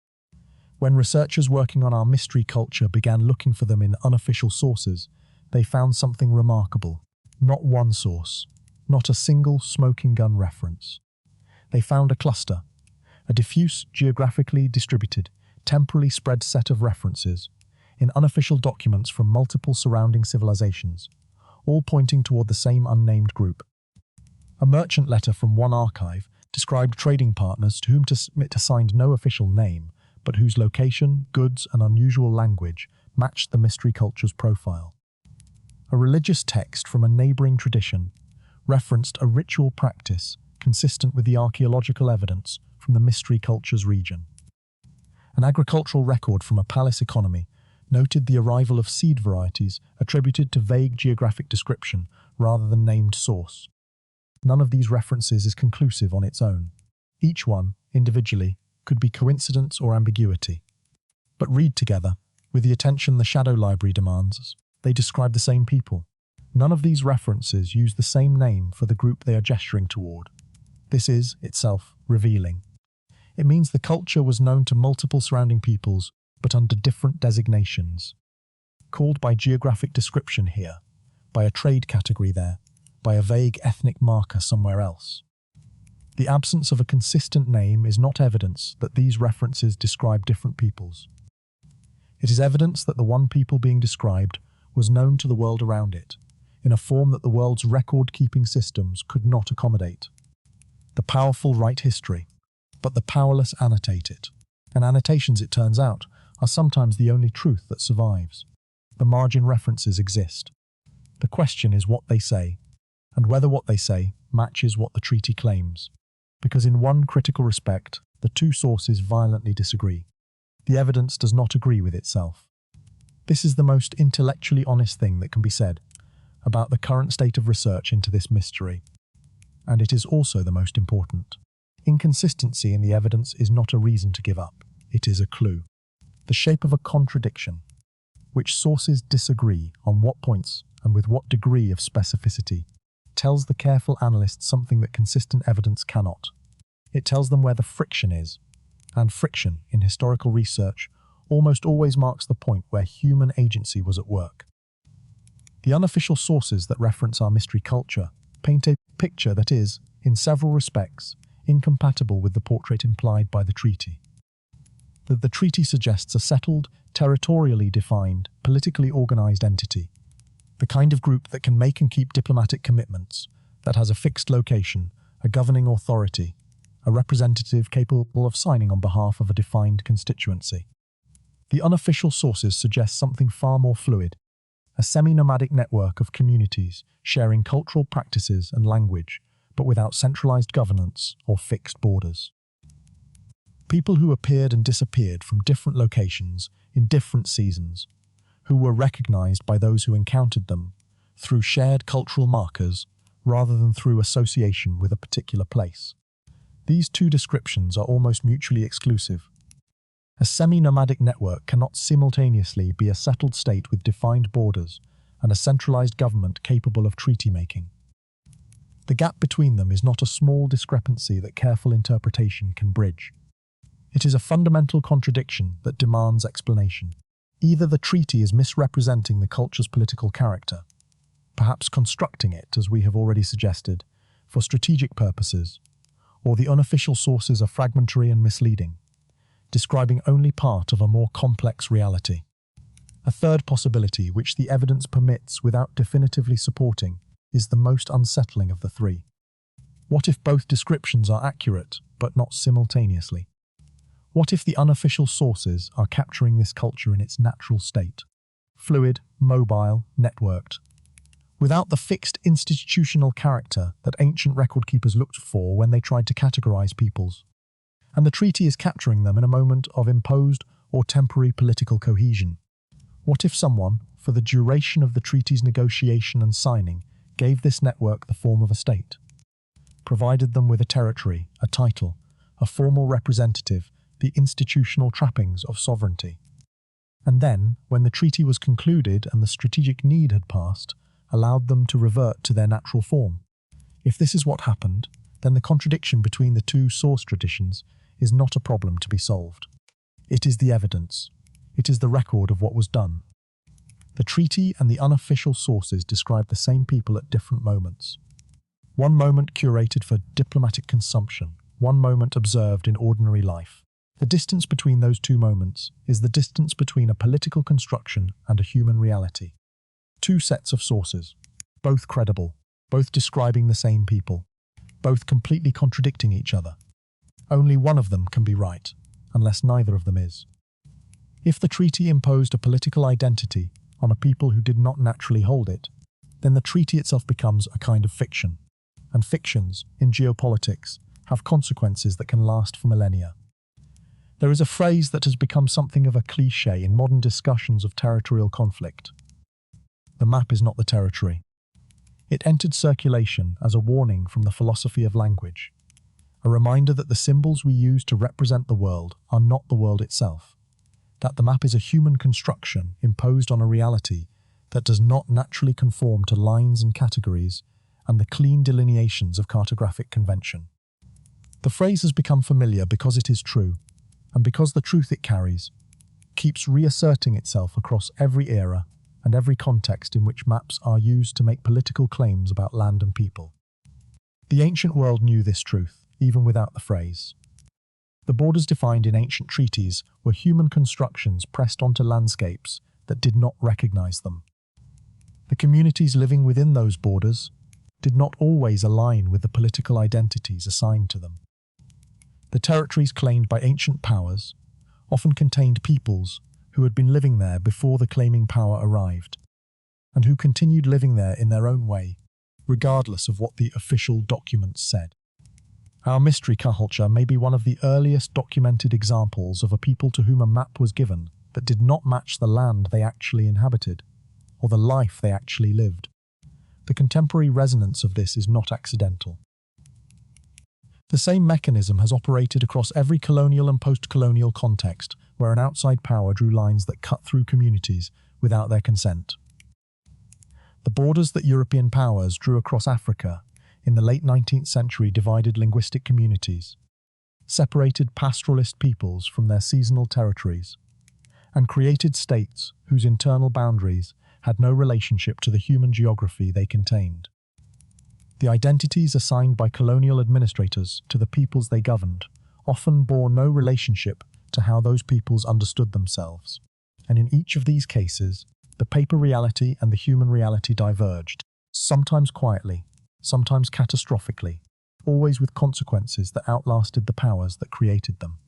When researchers working on our mystery culture began looking for them in unofficial sources, they found something remarkable. Not one source, not a single smoking gun reference. They found a cluster, a diffuse, geographically distributed, temporally spread set of references in unofficial documents from multiple surrounding civilizations, all pointing toward the same unnamed group. A merchant letter from one archive described trading partners to whom to submit assigned no official name, but whose location, goods, and unusual language matched the mystery culture's profile. A religious text from a neighboring tradition referenced a ritual practice consistent with the archaeological evidence from the mystery culture's region. An agricultural record from a palace economy noted the arrival of seed varieties attributed to vague geographic description rather than named source. None of these references is conclusive on its own. Each one, individually, could be coincidence or ambiguity. But read together, with the attention the shadow library demands, they describe the same people. None of these references use the same name for the group they are gesturing toward. This is, itself, revealing. It means the culture was known to multiple surrounding peoples, but under different designations. Called by geographic description here, by a trade category there, by a vague ethnic marker somewhere else. The absence of a consistent name is not evidence that these references describe different peoples. It is evidence that the one people being described was known to the world around it, in a form that the world's record-keeping systems could not accommodate. The powerful write history, but the powerless annotate it. And annotations, it turns out, are sometimes the only truth that survives. The margin references exist. The question is what they say, and whether what they say matches what the treaty claims. Because in one critical respect, the two sources violently disagree. The evidence does not agree with itself. This is the most intellectually honest thing that can be said about the current state of research into this mystery. And it is also the most important. Inconsistency in the evidence is not a reason to give up. It is a clue. The shape of a contradiction, which sources disagree on what points and with what degree of specificity, tells the careful analyst something that consistent evidence cannot. It tells them where the friction is, and friction, in historical research, almost always marks the point where human agency was at work. The unofficial sources that reference our mystery culture paint a picture that is, in several respects, incompatible with the portrait implied by the treaty. That the treaty suggests a settled, territorially defined, politically organized entity, the kind of group that can make and keep diplomatic commitments, that has a fixed location, a governing authority, a representative capable of signing on behalf of a defined constituency. The unofficial sources suggest something far more fluid, a semi-nomadic network of communities sharing cultural practices and language, but without centralized governance or fixed borders. People who appeared and disappeared from different locations in different seasons, who were recognized by those who encountered them through shared cultural markers rather than through association with a particular place. These two descriptions are almost mutually exclusive. A semi-nomadic network cannot simultaneously be a settled state with defined borders and a centralized government capable of treaty-making. The gap between them is not a small discrepancy that careful interpretation can bridge. It is a fundamental contradiction that demands explanation. Either the treaty is misrepresenting the culture's political character, perhaps constructing it, as we have already suggested, for strategic purposes, or the unofficial sources are fragmentary and misleading, describing only part of a more complex reality. A third possibility, which the evidence permits without definitively supporting, is the most unsettling of the three. What if both descriptions are accurate, but not simultaneously? What if the unofficial sources are capturing this culture in its natural state? Fluid, mobile, networked. Without the fixed institutional character that ancient record keepers looked for when they tried to categorize peoples. And the treaty is capturing them in a moment of imposed or temporary political cohesion. What if someone, for the duration of the treaty's negotiation and signing, gave this network the form of a state? Provided them with a territory, a title, a formal representative, the institutional trappings of sovereignty. And then, when the treaty was concluded and the strategic need had passed, allowed them to revert to their natural form. If this is what happened, then the contradiction between the two source traditions is not a problem to be solved. It is the evidence. It is the record of what was done. The treaty and the unofficial sources describe the same people at different moments. One moment curated for diplomatic consumption, one moment observed in ordinary life. The distance between those two moments is the distance between a political construction and a human reality. Two sets of sources, both credible, both describing the same people, both completely contradicting each other. Only one of them can be right, unless neither of them is. If the treaty imposed a political identity on a people who did not naturally hold it, then the treaty itself becomes a kind of fiction, and fictions, in geopolitics, have consequences that can last for millennia. There is a phrase that has become something of a cliché in modern discussions of territorial conflict. The map is not the territory. It entered circulation as a warning from the philosophy of language, a reminder that the symbols we use to represent the world are not the world itself, that the map is a human construction imposed on a reality that does not naturally conform to lines and categories and the clean delineations of cartographic convention. The phrase has become familiar because it is true, and because the truth it carries keeps reasserting itself across every era and every context in which maps are used to make political claims about land and people. The ancient world knew this truth, even without the phrase. The borders defined in ancient treaties were human constructions pressed onto landscapes that did not recognize them. The communities living within those borders did not always align with the political identities assigned to them. The territories claimed by ancient powers often contained peoples who had been living there before the claiming power arrived, and who continued living there in their own way, regardless of what the official documents said. Our mystery culture may be one of the earliest documented examples of a people to whom a map was given that did not match the land they actually inhabited, or the life they actually lived. The contemporary resonance of this is not accidental. The same mechanism has operated across every colonial and post-colonial context where an outside power drew lines that cut through communities without their consent. The borders that European powers drew across Africa in the late 19th century divided linguistic communities, separated pastoralist peoples from their seasonal territories, and created states whose internal boundaries had no relationship to the human geography they contained. The identities assigned by colonial administrators to the peoples they governed often bore no relationship to how those peoples understood themselves, and in each of these cases, the paper reality and the human reality diverged, sometimes quietly, sometimes catastrophically, always with consequences that outlasted the powers that created them.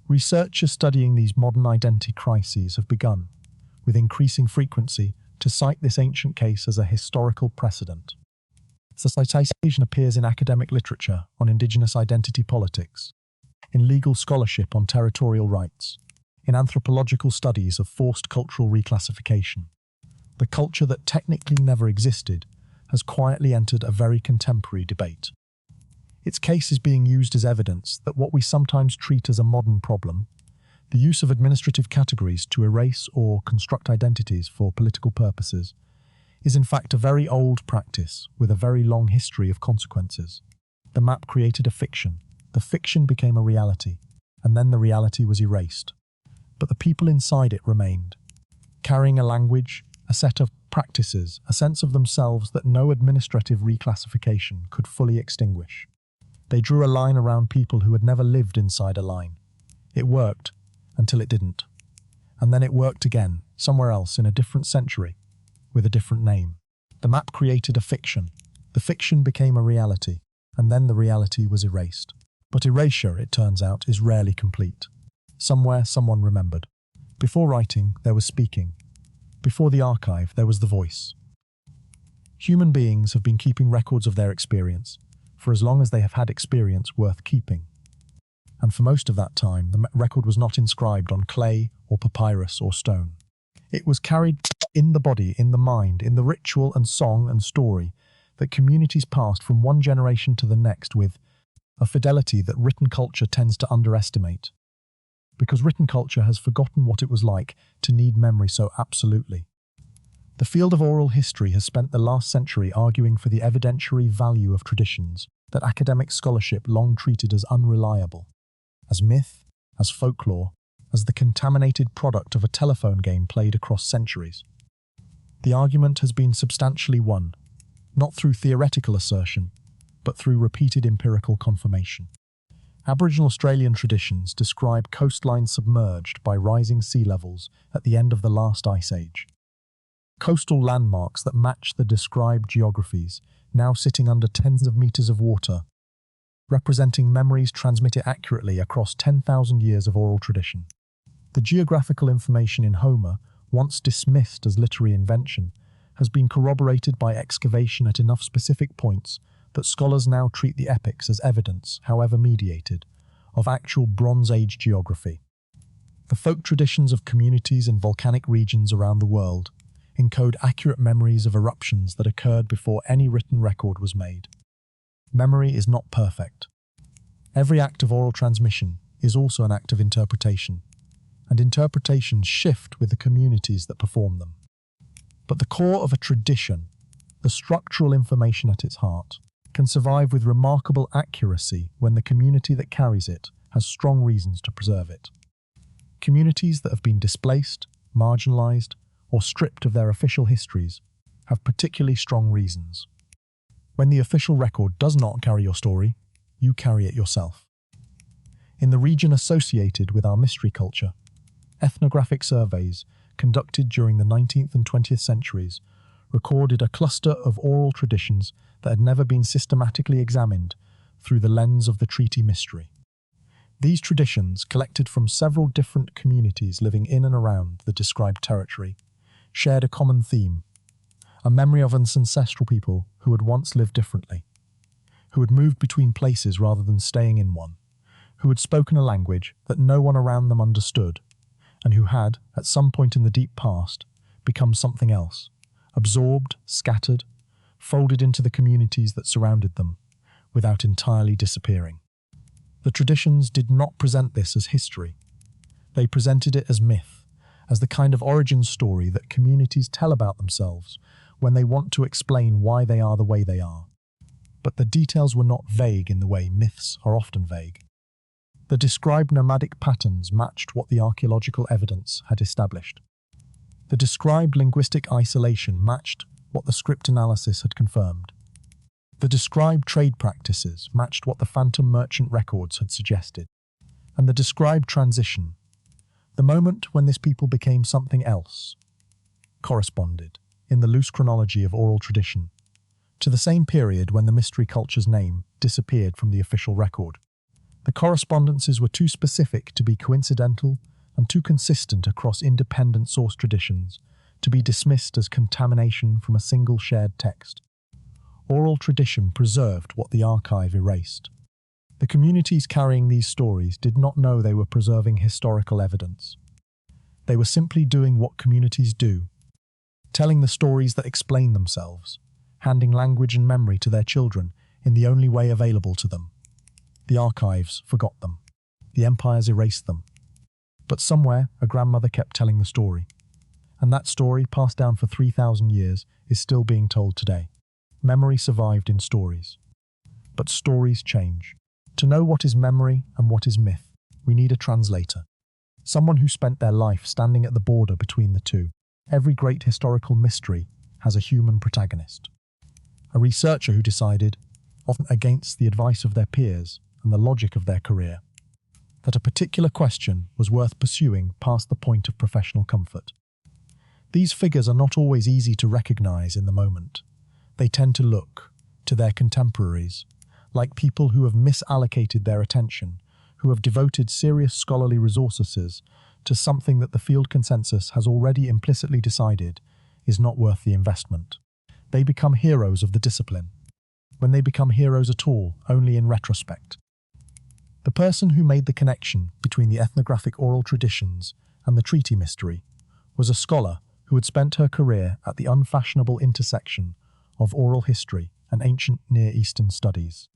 Researchers studying these modern identity crises have begun, with increasing frequency, to cite this ancient case as a historical precedent. The citation appears in academic literature on indigenous identity politics, in legal scholarship on territorial rights, in anthropological studies of forced cultural reclassification. The culture that technically never existed has quietly entered a very contemporary debate. Its case is being used as evidence that what we sometimes treat as a modern problem, the use of administrative categories to erase or construct identities for political purposes, is in fact a very old practice with a very long history of consequences. The map created a fiction, the fiction became a reality, and then the reality was erased. But the people inside it remained, carrying a language, a set of practices, a sense of themselves that no administrative reclassification could fully extinguish. They drew a line around people who had never lived inside a line. It worked, until it didn't. And then it worked again, somewhere else in a different century, with a different name. The map created a fiction. The fiction became a reality, and then the reality was erased. But erasure, it turns out, is rarely complete. Somewhere, someone remembered. Before writing, there was speaking. Before the archive, there was the voice. Human beings have been keeping records of their experience, for as long as they have had experience worth keeping. And for most of that time, the record was not inscribed on clay or papyrus or stone. It was carried in the body, in the mind, in the ritual and song and story that communities passed from one generation to the next with a fidelity that written culture tends to underestimate, because written culture has forgotten what it was like to need memory so absolutely. The field of oral history has spent the last century arguing for the evidentiary value of traditions that academic scholarship long treated as unreliable, as myth, as folklore, as the contaminated product of a telephone game played across centuries. The argument has been substantially won, not through theoretical assertion, but through repeated empirical confirmation. Aboriginal Australian traditions describe coastlines submerged by rising sea levels at the end of the last ice age. Coastal landmarks that match the described geographies, now sitting under tens of meters of water, representing memories transmitted accurately across 10,000 years of oral tradition. The geographical information in Homer, once dismissed as literary invention, has been corroborated by excavation at enough specific points that scholars now treat the epics as evidence, however mediated, of actual Bronze Age geography. The folk traditions of communities in volcanic regions around the world encode accurate memories of eruptions that occurred before any written record was made. Memory is not perfect. Every act of oral transmission is also an act of interpretation, and interpretations shift with the communities that perform them. But the core of a tradition, the structural information at its heart, can survive with remarkable accuracy when the community that carries it has strong reasons to preserve it. Communities that have been displaced, marginalized, or stripped of their official histories have particularly strong reasons. When the official record does not carry your story, you carry it yourself. In the region associated with our mystery culture, ethnographic surveys conducted during the 19th and 20th centuries recorded a cluster of oral traditions that had never been systematically examined through the lens of the treaty mystery. These traditions, collected from several different communities living in and around the described territory, shared a common theme: a memory of an ancestral people who had once lived differently, who had moved between places rather than staying in one, who had spoken a language that no one around them understood, and who had, at some point in the deep past, become something else, absorbed, scattered, folded into the communities that surrounded them, without entirely disappearing. The traditions did not present this as history. They presented it as myth, as the kind of origin story that communities tell about themselves when they want to explain why they are the way they are. But the details were not vague in the way myths are often vague. The described nomadic patterns matched what the archaeological evidence had established. The described linguistic isolation matched what the script analysis had confirmed. The described trade practices matched what the phantom merchant records had suggested. And the described transition, the moment when this people became something else, corresponded, in the loose chronology of oral tradition, to the same period when the mystery culture's name disappeared from the official record. The correspondences were too specific to be coincidental and too consistent across independent source traditions to be dismissed as contamination from a single shared text. Oral tradition preserved what the archive erased. The communities carrying these stories did not know they were preserving historical evidence. They were simply doing what communities do, telling the stories that explain themselves, handing language and memory to their children in the only way available to them. The archives forgot them. The empires erased them. But somewhere, a grandmother kept telling the story. And that story, passed down for 3,000 years, is still being told today. Memory survived in stories. But stories change. To know what is memory and what is myth, we need a translator. Someone who spent their life standing at the border between the two. Every great historical mystery has a human protagonist. A researcher who decided, often against the advice of their peers and the logic of their career, that a particular question was worth pursuing past the point of professional comfort. These figures are not always easy to recognize in the moment. They tend to look, to their contemporaries, like people who have misallocated their attention, who have devoted serious scholarly resources to something that the field consensus has already implicitly decided is not worth the investment. They become heroes of the discipline. When they become heroes at all, only in retrospect. The person who made the connection between the ethnographic oral traditions and the treaty mystery was a scholar who had spent her career at the unfashionable intersection of oral history and ancient Near Eastern studies.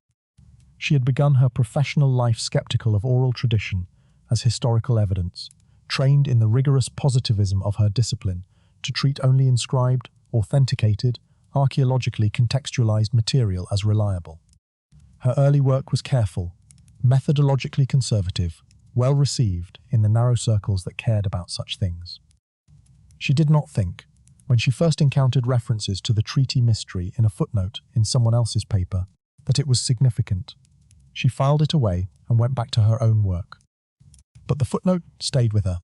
She had begun her professional life skeptical of oral tradition as historical evidence, trained in the rigorous positivism of her discipline to treat only inscribed, authenticated, archaeologically contextualized material as reliable. Her early work was careful, methodologically conservative, well received in the narrow circles that cared about such things. She did not think, when she first encountered references to the treaty mystery in a footnote in someone else's paper, that it was significant. She filed it away and went back to her own work. But the footnote stayed with her.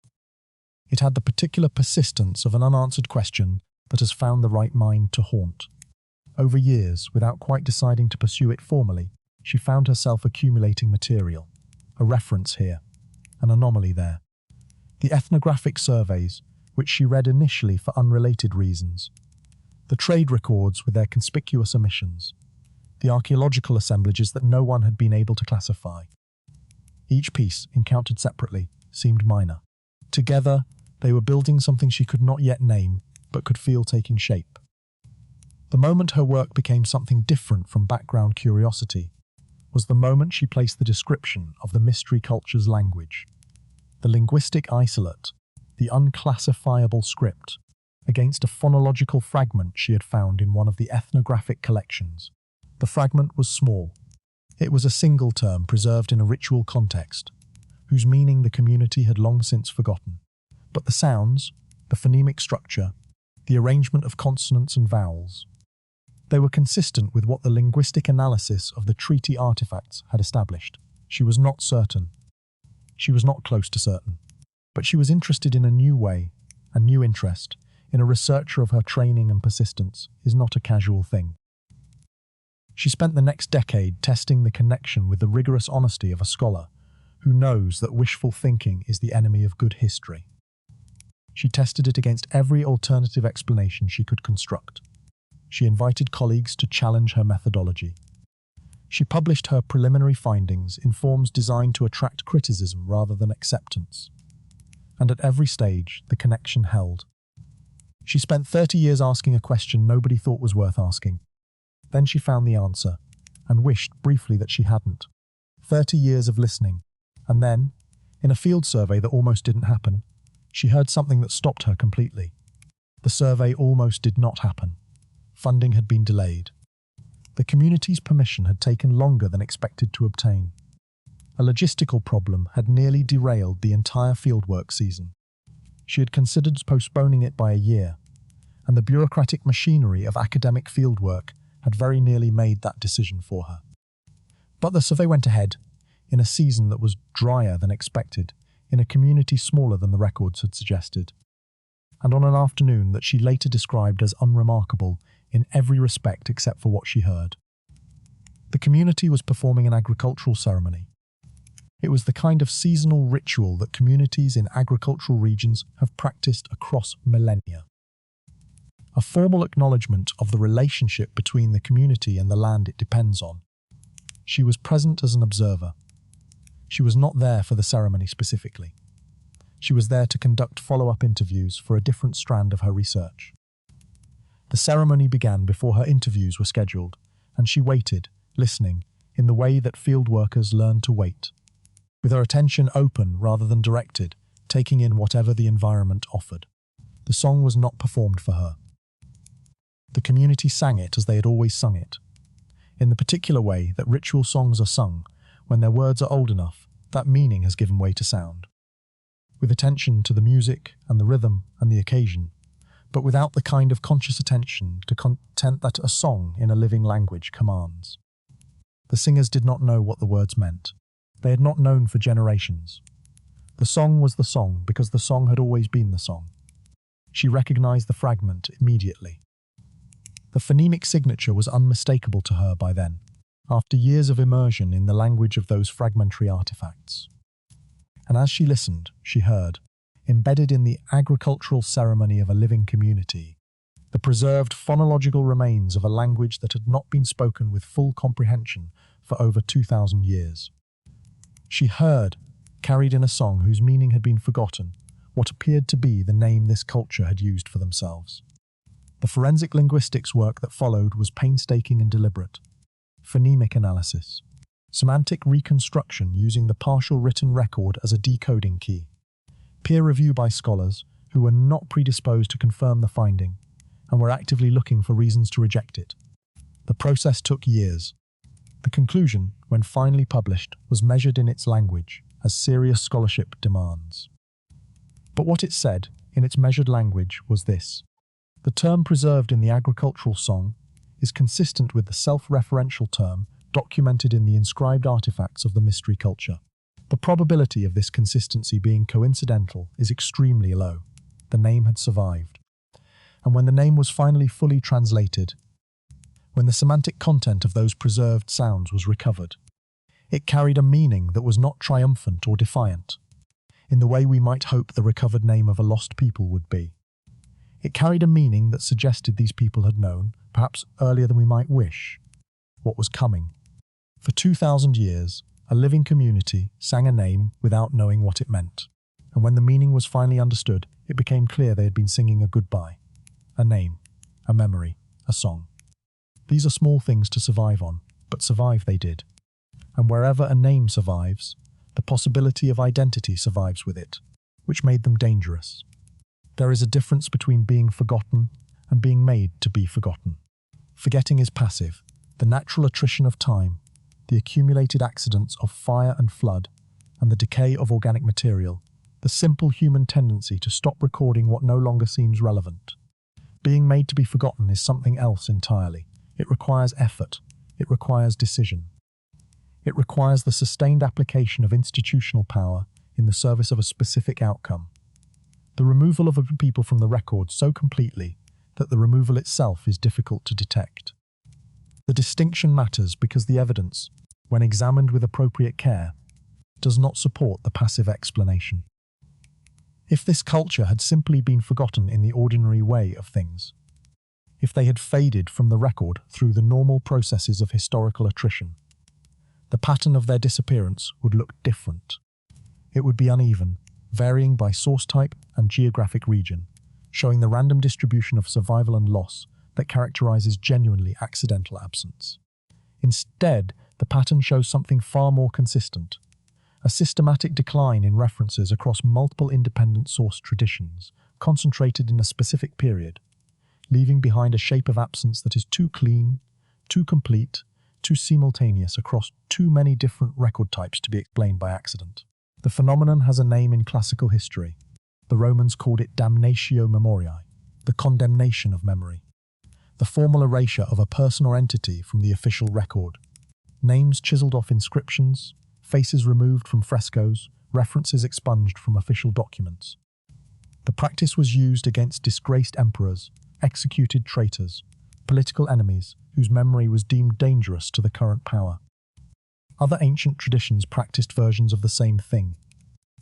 It had the particular persistence of an unanswered question that has found the right mind to haunt. Over years, without quite deciding to pursue it formally, she found herself accumulating material. A reference here, an anomaly there. The ethnographic surveys, which she read initially for unrelated reasons. The trade records with their conspicuous omissions. The archaeological assemblages that no one had been able to classify. Each piece, encountered separately, seemed minor. Together, they were building something she could not yet name, but could feel taking shape. The moment her work became something different from background curiosity was the moment she placed the description of the mystery culture's language, the linguistic isolate, the unclassifiable script, against a phonological fragment she had found in one of the ethnographic collections. The fragment was small. It was a single term preserved in a ritual context, whose meaning the community had long since forgotten. But the sounds, the phonemic structure, the arrangement of consonants and vowels, they were consistent with what the linguistic analysis of the treaty artifacts had established. She was not certain. She was not close to certain. But she was interested in a new way, a new interest, in a researcher of her training and persistence, is not a casual thing. She spent the next decade testing the connection with the rigorous honesty of a scholar who knows that wishful thinking is the enemy of good history. She tested it against every alternative explanation she could construct. She invited colleagues to challenge her methodology. She published her preliminary findings in forms designed to attract criticism rather than acceptance. And at every stage, the connection held. She spent 30 years asking a question nobody thought was worth asking. Then she found the answer, and wished briefly that she hadn't. 30 years of listening, and then, in a field survey that almost didn't happen, she heard something that stopped her completely. The survey almost did not happen. Funding had been delayed. The community's permission had taken longer than expected to obtain. A logistical problem had nearly derailed the entire fieldwork season. She had considered postponing it by a year, and the bureaucratic machinery of academic fieldwork had very nearly made that decision for her. But the survey went ahead, in a season that was drier than expected, in a community smaller than the records had suggested, and on an afternoon that she later described as unremarkable in every respect except for what she heard. The community was performing an agricultural ceremony. It was the kind of seasonal ritual that communities in agricultural regions have practiced across millennia. A formal acknowledgement of the relationship between the community and the land it depends on. She was present as an observer. She was not there for the ceremony specifically. She was there to conduct follow-up interviews for a different strand of her research. The ceremony began before her interviews were scheduled, and she waited, listening, in the way that field workers learn to wait, with her attention open rather than directed, taking in whatever the environment offered. The song was not performed for her. The community sang it as they had always sung it, in the particular way that ritual songs are sung when their words are old enough that meaning has given way to sound, with attention to the music and the rhythm and the occasion, but without the kind of conscious attention to content that a song in a living language commands. The singers did not know what the words meant. They had not known for generations. The song was the song because the song had always been the song. She recognized the fragment immediately. The phonemic signature was unmistakable to her by then, after years of immersion in the language of those fragmentary artifacts. And as she listened, she heard, embedded in the agricultural ceremony of a living community, the preserved phonological remains of a language that had not been spoken with full comprehension for over 2,000 years. She heard, carried in a song whose meaning had been forgotten, what appeared to be the name this culture had used for themselves. The forensic linguistics work that followed was painstaking and deliberate. Phonemic analysis, semantic reconstruction using the partial written record as a decoding key, peer review by scholars who were not predisposed to confirm the finding and were actively looking for reasons to reject it. The process took years. The conclusion, when finally published, was measured in its language, as serious scholarship demands. But what it said, in its measured language, was this: the term preserved in the agricultural song is consistent with the self-referential term documented in the inscribed artifacts of the mystery culture. The probability of this consistency being coincidental is extremely low. The name had survived. And when the name was finally fully translated, when the semantic content of those preserved sounds was recovered, it carried a meaning that was not triumphant or defiant, in the way we might hope the recovered name of a lost people would be. It carried a meaning that suggested these people had known, perhaps earlier than we might wish, what was coming. For 2,000 years, A living community sang a name without knowing what it meant. And when the meaning was finally understood, it became clear they had been singing a goodbye. A name, a memory, a song. These are small things to survive on, but survive they did. And wherever a name survives, the possibility of identity survives with it, which made them dangerous. There is a difference between being forgotten and being made to be forgotten. Forgetting is passive, the natural attrition of time, the accumulated accidents of fire and flood, and the decay of organic material, the simple human tendency to stop recording what no longer seems relevant. Being made to be forgotten is something else entirely. It requires effort. It requires decision. It requires the sustained application of institutional power in the service of a specific outcome. The removal of a people from the record so completely that the removal itself is difficult to detect. The distinction matters because the evidence, when examined with appropriate care, does not support the passive explanation. If this culture had simply been forgotten in the ordinary way of things, if they had faded from the record through the normal processes of historical attrition, the pattern of their disappearance would look different. It would be uneven, varying by source type and geographic region, showing the random distribution of survival and loss that characterizes genuinely accidental absence. Instead, the pattern shows something far more consistent. A systematic decline in references across multiple independent source traditions, concentrated in a specific period, leaving behind a shape of absence that is too clean, too complete, too simultaneous across too many different record types to be explained by accident. The phenomenon has a name in classical history. The Romans called it damnatio memoriae, the condemnation of memory, the formal erasure of a person or entity from the official record. Names chiseled off inscriptions, faces removed from frescoes, references expunged from official documents. The practice was used against disgraced emperors, executed traitors, political enemies whose memory was deemed dangerous to the current power. Other ancient traditions practiced versions of the same thing.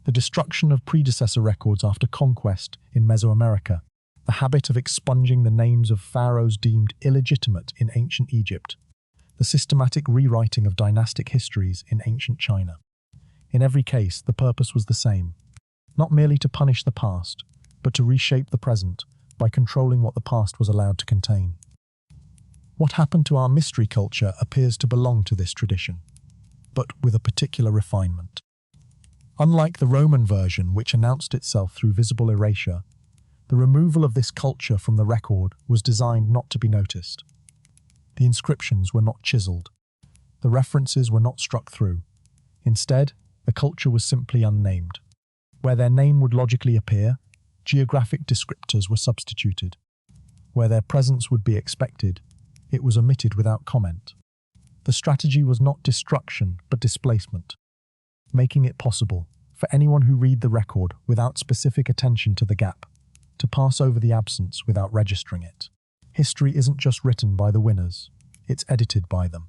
The destruction of predecessor records after conquest in Mesoamerica, the habit of expunging the names of pharaohs deemed illegitimate in ancient Egypt, the systematic rewriting of dynastic histories in ancient China. In every case, the purpose was the same, not merely to punish the past, but to reshape the present by controlling what the past was allowed to contain. What happened to our mystery culture appears to belong to this tradition, but with a particular refinement. Unlike the Roman version, which announced itself through visible erasure, the removal of this culture from the record was designed not to be noticed. The inscriptions were not chiseled. The references were not struck through. Instead, the culture was simply unnamed. Where their name would logically appear, geographic descriptors were substituted. Where their presence would be expected, it was omitted without comment. The strategy was not destruction, but displacement, making it possible for anyone who read the record without specific attention to the gap, to pass over the absence without registering it. History isn't just written by the winners, it's edited by them.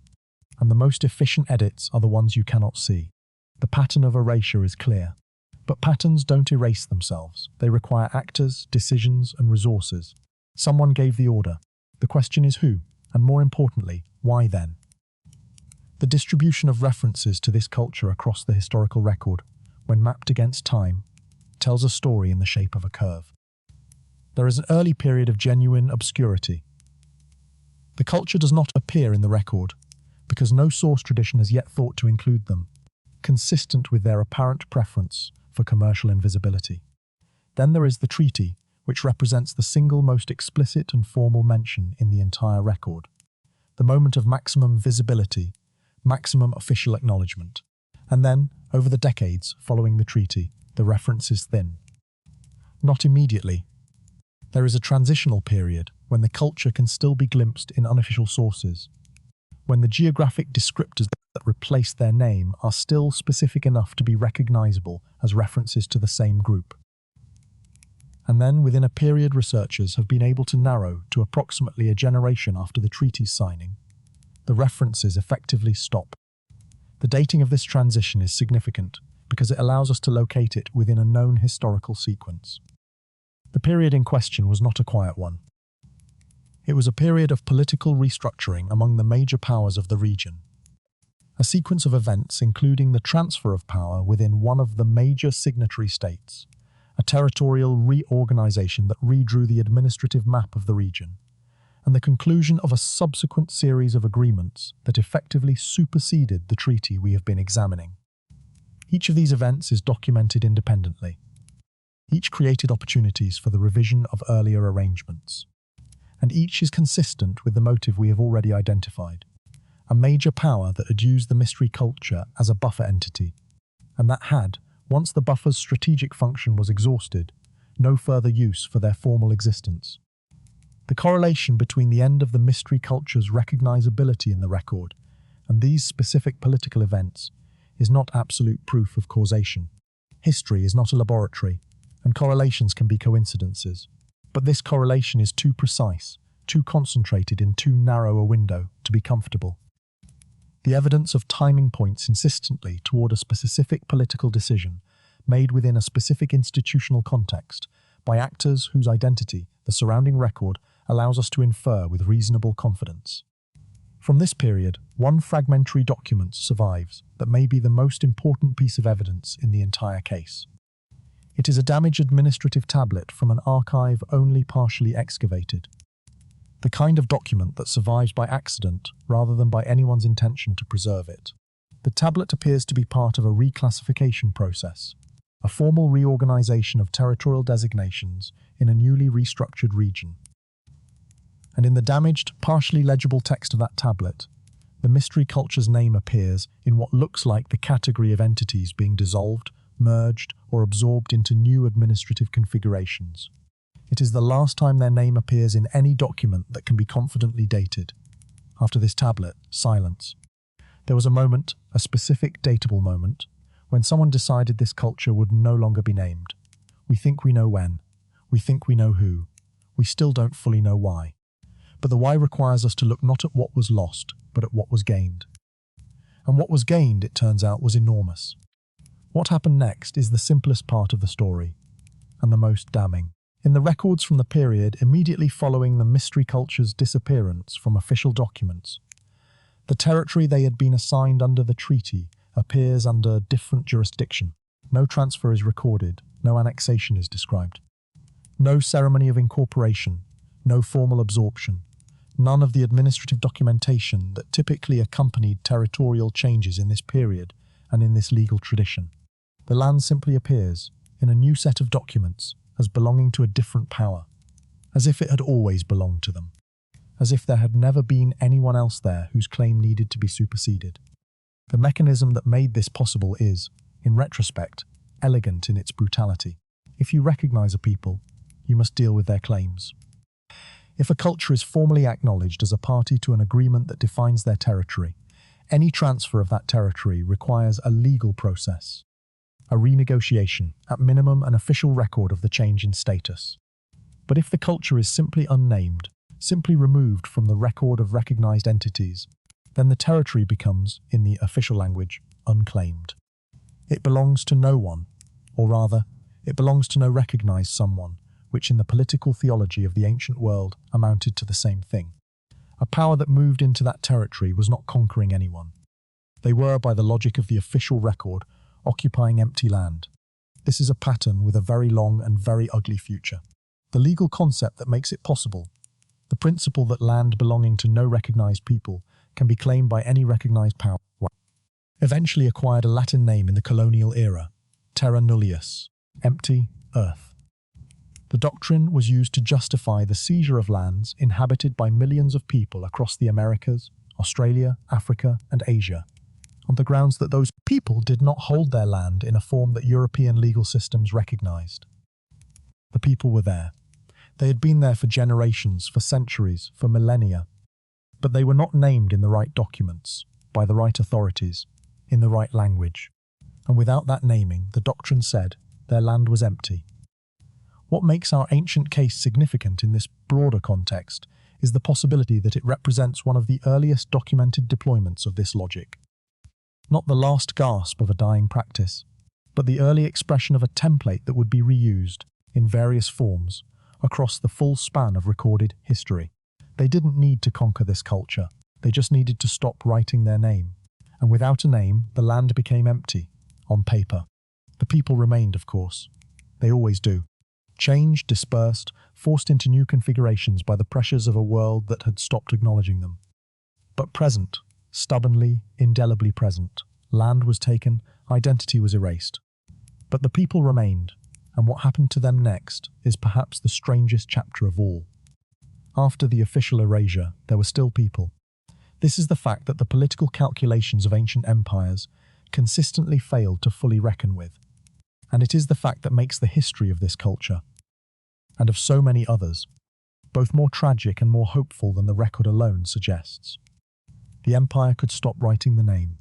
And the most efficient edits are the ones you cannot see. The pattern of erasure is clear. But patterns don't erase themselves. They require actors, decisions, and resources. Someone gave the order. The question is who, and more importantly, why then? The distribution of references to this culture across the historical record, when mapped against time, tells a story in the shape of a curve. There is an early period of genuine obscurity. The culture does not appear in the record, because no source tradition has yet thought to include them, consistent with their apparent preference for commercial invisibility. Then there is the treaty, which represents the single most explicit and formal mention in the entire record. The moment of maximum visibility, maximum official acknowledgement. And then, over the decades following the treaty, the reference is thin. Not immediately. There is a transitional period when the culture can still be glimpsed in unofficial sources, when the geographic descriptors that replace their name are still specific enough to be recognizable as references to the same group. And then, within a period researchers have been able to narrow to approximately a generation after the treaty's signing, the references effectively stop. The dating of this transition is significant because it allows us to locate it within a known historical sequence. The period in question was not a quiet one. It was a period of political restructuring among the major powers of the region. a sequence of events including the transfer of power within one of the major signatory states, a territorial reorganization that redrew the administrative map of the region, and the conclusion of a subsequent series of agreements that effectively superseded the treaty we have been examining. Each of these events is documented independently. Each created opportunities for the revision of earlier arrangements, and each is consistent with the motive we have already identified, a major power that had used the mystery culture as a buffer entity, and that had, once the buffer's strategic function was exhausted, no further use for their formal existence. The correlation between the end of the mystery culture's recognizability in the record and these specific political events is not absolute proof of causation. History is not a laboratory, and correlations can be coincidences. But this correlation is too precise, too concentrated in too narrow a window to be comfortable. The evidence of timing points insistently toward a specific political decision made within a specific institutional context by actors whose identity the surrounding record allows us to infer with reasonable confidence. From this period, one fragmentary document survives that may be the most important piece of evidence in the entire case. It is a damaged administrative tablet from an archive only partially excavated. The kind of document that survives by accident rather than by anyone's intention to preserve it. The tablet appears to be part of a reclassification process, a formal reorganization of territorial designations in a newly restructured region. And in the damaged, partially legible text of that tablet, the mystery culture's name appears in what looks like the category of entities being dissolved, merged, or absorbed into new administrative configurations. It is the last time their name appears in any document that can be confidently dated. After this tablet, silence. There was a moment, a specific datable moment, when someone decided this culture would no longer be named. We think we know when. We think we know who. We still don't fully know why. But the why requires us to look not at what was lost, but at what was gained. And what was gained, it turns out, was enormous. What happened next is the simplest part of the story, and the most damning. In the records from the period immediately following the mystery culture's disappearance from official documents, the territory they had been assigned under the treaty appears under different jurisdiction. No transfer is recorded, no annexation is described. No ceremony of incorporation, no formal absorption, none of the administrative documentation that typically accompanied territorial changes in this period and in this legal tradition. The land simply appears, in a new set of documents, as belonging to a different power, as if it had always belonged to them, as if there had never been anyone else there whose claim needed to be superseded. The mechanism that made this possible is, in retrospect, elegant in its brutality. If you recognize a people, you must deal with their claims. If a culture is formally acknowledged as a party to an agreement that defines their territory, any transfer of that territory requires a legal process, a renegotiation, at minimum an official record of the change in status. But if the culture is simply unnamed, simply removed from the record of recognized entities, then the territory becomes, in the official language, unclaimed. It belongs to no one, or rather, it belongs to no recognized someone, which in the political theology of the ancient world amounted to the same thing. A power that moved into that territory was not conquering anyone. They were, by the logic of the official record, occupying empty land. This is a pattern with a very long and very ugly future. The legal concept that makes it possible, the principle that land belonging to no recognized people can be claimed by any recognized power, eventually acquired a Latin name in the colonial era, terra nullius, empty, earth. The doctrine was used to justify the seizure of lands inhabited by millions of people across the Americas, Australia, Africa, and Asia, on the grounds that those people did not hold their land in a form that European legal systems recognized. The people were there. They had been there for generations, for centuries, for millennia, but they were not named in the right documents, by the right authorities, in the right language. And without that naming, the doctrine said, their land was empty. What makes our ancient case significant in this broader context is the possibility that it represents one of the earliest documented deployments of this logic. Not the last gasp of a dying practice, but the early expression of a template that would be reused, in various forms, across the full span of recorded history. They didn't need to conquer this culture, they just needed to stop writing their name. And without a name, the land became empty, on paper. The people remained, of course. They always do. Changed, dispersed, forced into new configurations by the pressures of a world that had stopped acknowledging them. But present, stubbornly, indelibly present. Land was taken, identity was erased. But the people remained, and what happened to them next is perhaps the strangest chapter of all. After the official erasure, there were still people. This is the fact that the political calculations of ancient empires consistently failed to fully reckon with. And it is the fact that makes the history of this culture, and of so many others, both more tragic and more hopeful than the record alone suggests. The empire could stop writing the name.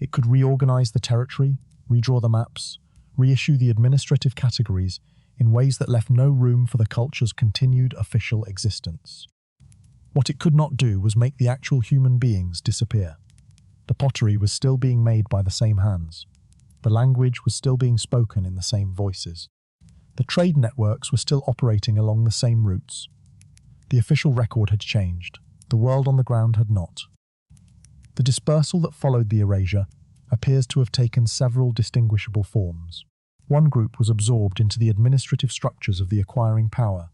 It could reorganize the territory, redraw the maps, reissue the administrative categories in ways that left no room for the culture's continued official existence. What it could not do was make the actual human beings disappear. The pottery was still being made by the same hands. The language was still being spoken in the same voices. The trade networks were still operating along the same routes. The official record had changed. The world on the ground had not. The dispersal that followed the erasure appears to have taken several distinguishable forms. One group was absorbed into the administrative structures of the acquiring power.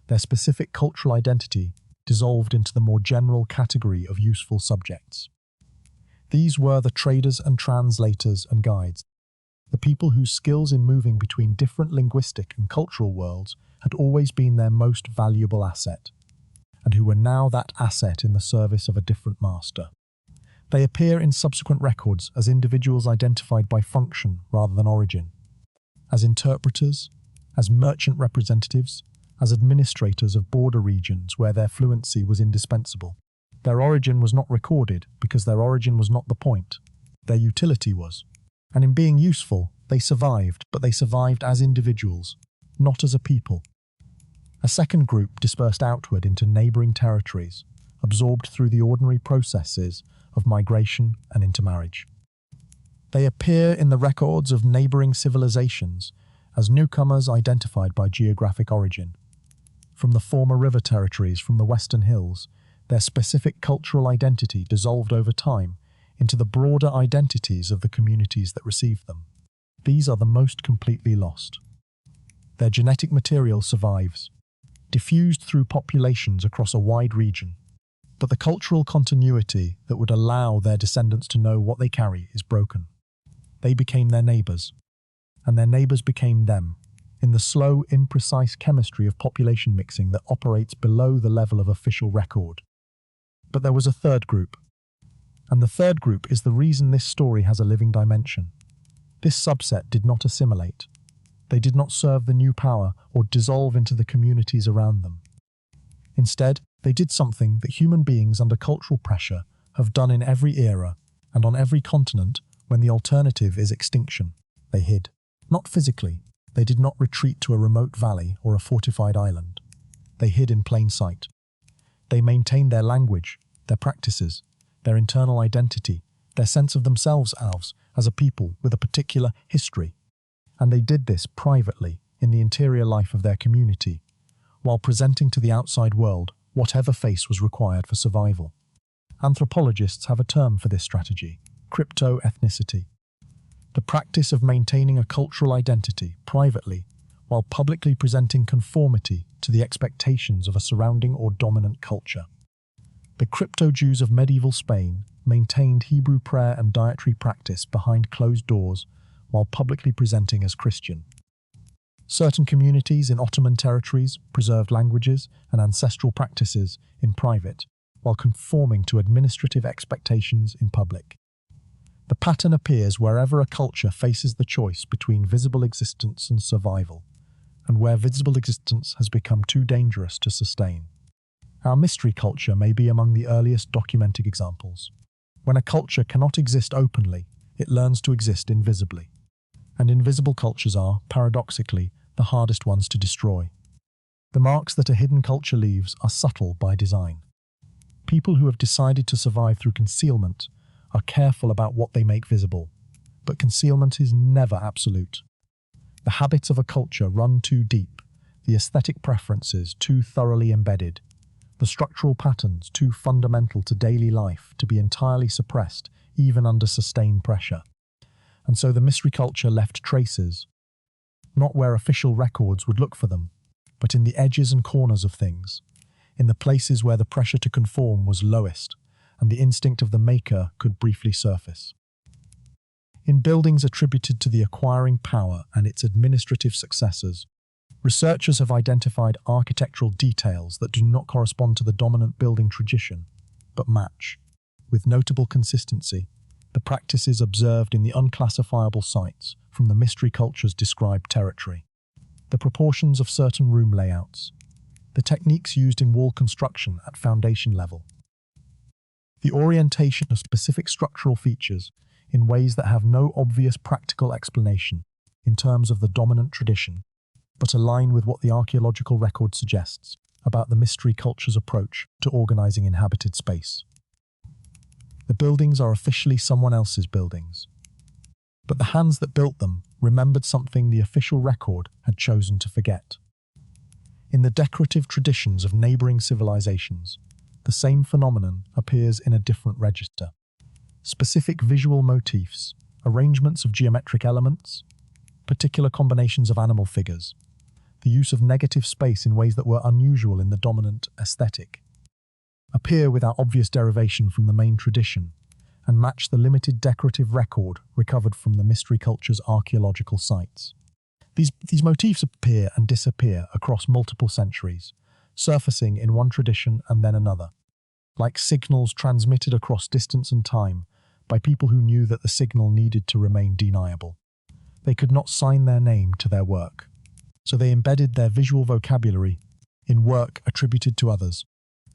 Their specific cultural identity dissolved into the more general category of useful subjects. These were the traders and translators and guides, the people whose skills in moving between different linguistic and cultural worlds had always been their most valuable asset, and who were now that asset in the service of a different master. They appear in subsequent records as individuals identified by function rather than origin, as interpreters, as merchant representatives, as administrators of border regions where their fluency was indispensable. Their origin was not recorded because their origin was not the point. Their utility was. And in being useful, they survived, but they survived as individuals, not as a people. A second group dispersed outward into neighbouring territories, absorbed through the ordinary processes of migration and intermarriage. They appear in the records of neighbouring civilizations as newcomers identified by geographic origin. From the former river territories from the Western Hills, their specific cultural identity dissolved over time into the broader identities of the communities that received them. These are the most completely lost. Their genetic material survives, diffused through populations across a wide region, but the cultural continuity that would allow their descendants to know what they carry is broken. They became their neighbours, and their neighbours became them, in the slow, imprecise chemistry of population mixing that operates below the level of official record. But there was a third group, and the third group is the reason this story has a living dimension. This subset did not assimilate. They did not serve the new power or dissolve into the communities around them. Instead, they did something that human beings under cultural pressure have done in every era and on every continent when the alternative is extinction. They hid. Not physically. They did not retreat to a remote valley or a fortified island. They hid in plain sight. They maintained their language, their practices, their internal identity, their sense of themselves as a people with a particular history. And they did this privately in the interior life of their community, while presenting to the outside world whatever face was required for survival. Anthropologists have a term for this strategy: crypto-ethnicity. The practice of maintaining a cultural identity privately while publicly presenting conformity to the expectations of a surrounding or dominant culture. The crypto-Jews of medieval Spain maintained Hebrew prayer and dietary practice behind closed doors while publicly presenting as Christian. Certain communities in Ottoman territories preserved languages and ancestral practices in private while conforming to administrative expectations in public. The pattern appears wherever a culture faces the choice between visible existence and survival, and where visible existence has become too dangerous to sustain. Our mystery culture may be among the earliest documented examples. When a culture cannot exist openly, it learns to exist invisibly. And invisible cultures are, paradoxically, the hardest ones to destroy. The marks that a hidden culture leaves are subtle by design. People who have decided to survive through concealment are careful about what they make visible, but concealment is never absolute. The habits of a culture run too deep, the aesthetic preferences too thoroughly embedded, the structural patterns too fundamental to daily life to be entirely suppressed, even under sustained pressure. And so the mystery culture left traces, not where official records would look for them, but in the edges and corners of things, in the places where the pressure to conform was lowest and the instinct of the maker could briefly surface. In buildings attributed to the acquiring power and its administrative successors, researchers have identified architectural details that do not correspond to the dominant building tradition, but match, with notable consistency, the practices observed in the unclassifiable sites from the mystery culture's described territory. The proportions of certain room layouts, the techniques used in wall construction at foundation level, the orientation of specific structural features in ways that have no obvious practical explanation in terms of the dominant tradition, but align with what the archaeological record suggests about the mystery culture's approach to organizing inhabited space. The buildings are officially someone else's buildings, but the hands that built them remembered something the official record had chosen to forget. In the decorative traditions of neighboring civilizations, the same phenomenon appears in a different register. Specific visual motifs, arrangements of geometric elements, particular combinations of animal figures, the use of negative space in ways that were unusual in the dominant aesthetic, appear without obvious derivation from the main tradition and match the limited decorative record recovered from the mystery culture's archaeological sites. These motifs appear and disappear across multiple centuries, surfacing in one tradition and then another, like signals transmitted across distance and time by people who knew that the signal needed to remain deniable. They could not sign their name to their work, so they embedded their visual vocabulary in work attributed to others,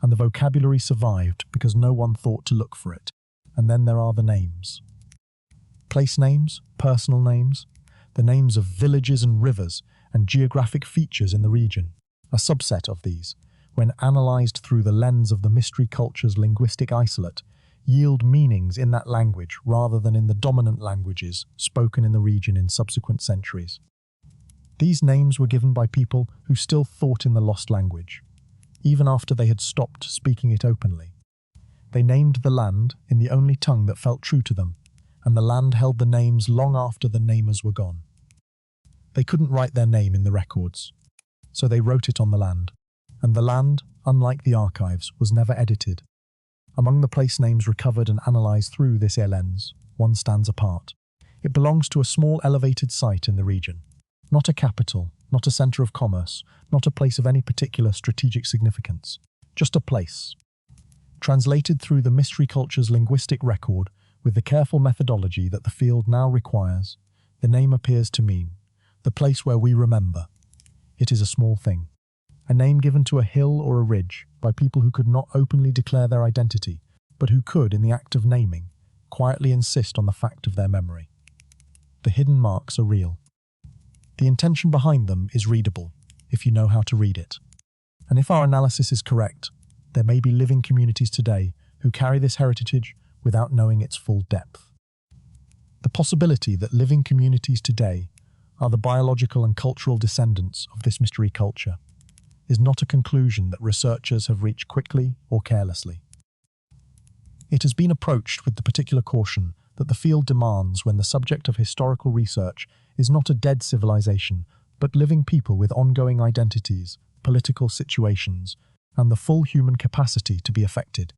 and the vocabulary survived because no one thought to look for it. And then there are the names. Place names, personal names, the names of villages and rivers and geographic features in the region. A subset of these, when analysed through the lens of the mystery culture's linguistic isolate, yield meanings in that language rather than in the dominant languages spoken in the region in subsequent centuries. These names were given by people who still thought in the lost language, even after they had stopped speaking it openly. They named the land in the only tongue that felt true to them, and the land held the names long after the namers were gone. They couldn't write their name in the records, so they wrote it on the land, and the land, unlike the archives, was never edited. Among the place names recovered and analysed through this lens, one stands apart. It belongs to a small elevated site in the region, not a capital, not a centre of commerce, not a place of any particular strategic significance, just a place. Translated through the mystery culture's linguistic record with the careful methodology that the field now requires, the name appears to mean the place where we remember. It is a small thing, a name given to a hill or a ridge by people who could not openly declare their identity, but who could, in the act of naming, quietly insist on the fact of their memory. The hidden marks are real. The intention behind them is readable, if you know how to read it. And if our analysis is correct, there may be living communities today who carry this heritage without knowing its full depth. The possibility that living communities today are the biological and cultural descendants of this mystery culture is not a conclusion that researchers have reached quickly or carelessly. It has been approached with the particular caution that the field demands when the subject of historical research is not a dead civilization, but living people with ongoing identities, political situations, and the full human capacity to be affected,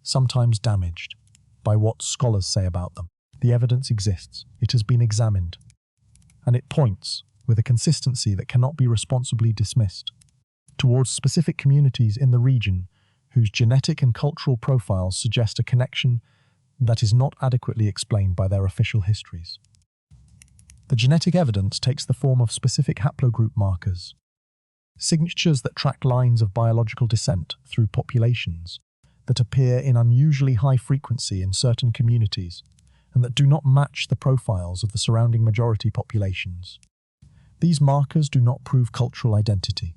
sometimes damaged, by what scholars say about them. The evidence exists, it has been examined, and it points, with a consistency that cannot be responsibly dismissed, towards specific communities in the region whose genetic and cultural profiles suggest a connection that is not adequately explained by their official histories. The genetic evidence takes the form of specific haplogroup markers, signatures that track lines of biological descent through populations that appear in unusually high frequency in certain communities and that do not match the profiles of the surrounding majority populations. These markers do not prove cultural identity.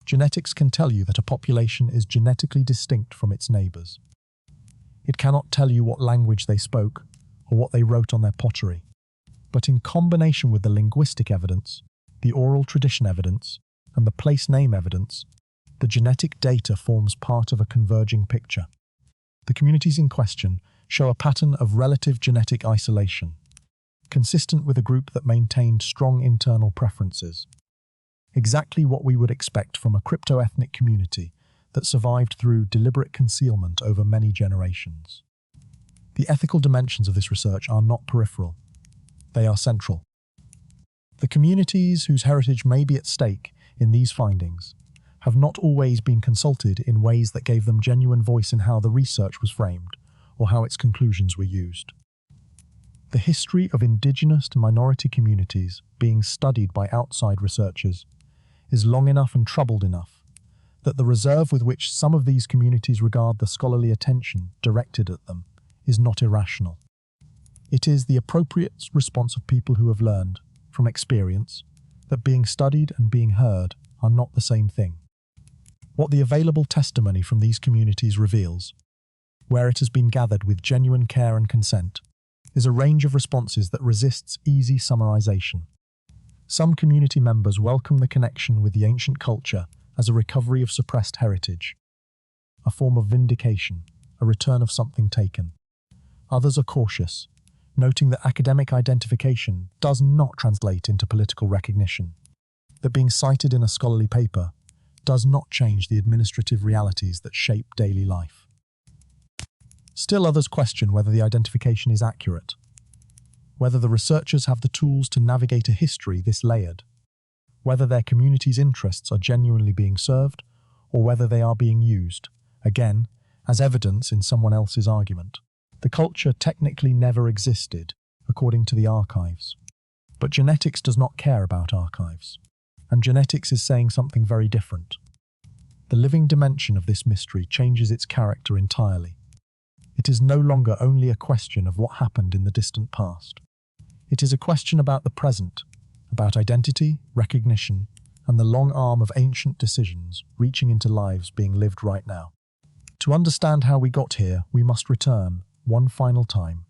Genetics can tell you that a population is genetically distinct from its neighbours. It cannot tell you what language they spoke or what they wrote on their pottery. But in combination with the linguistic evidence, the oral tradition evidence, and the place name evidence, the genetic data forms part of a converging picture. The communities in question show a pattern of relative genetic isolation, consistent with a group that maintained strong internal preferences. Exactly what we would expect from a crypto-ethnic community that survived through deliberate concealment over many generations. The ethical dimensions of this research are not peripheral. They are central. The communities whose heritage may be at stake in these findings have not always been consulted in ways that gave them genuine voice in how the research was framed or how its conclusions were used. The history of indigenous to minority communities being studied by outside researchers is long enough and troubled enough that the reserve with which some of these communities regard the scholarly attention directed at them is not irrational. It is the appropriate response of people who have learned, from experience, that being studied and being heard are not the same thing. What the available testimony from these communities reveals, where it has been gathered with genuine care and consent, is a range of responses that resists easy summarization. Some community members welcome the connection with the ancient culture as a recovery of suppressed heritage, a form of vindication, a return of something taken. Others are cautious, noting that academic identification does not translate into political recognition, that being cited in a scholarly paper does not change the administrative realities that shape daily life. Still others question whether the identification is accurate, whether the researchers have the tools to navigate a history this layered, whether their community's interests are genuinely being served, or whether they are being used, again, as evidence in someone else's argument. The culture technically never existed, according to the archives. But genetics does not care about archives, and genetics is saying something very different. The living dimension of this mystery changes its character entirely. It is no longer only a question of what happened in the distant past. It is a question about the present, about identity, recognition, and the long arm of ancient decisions reaching into lives being lived right now. To understand how we got here, we must return, one final time,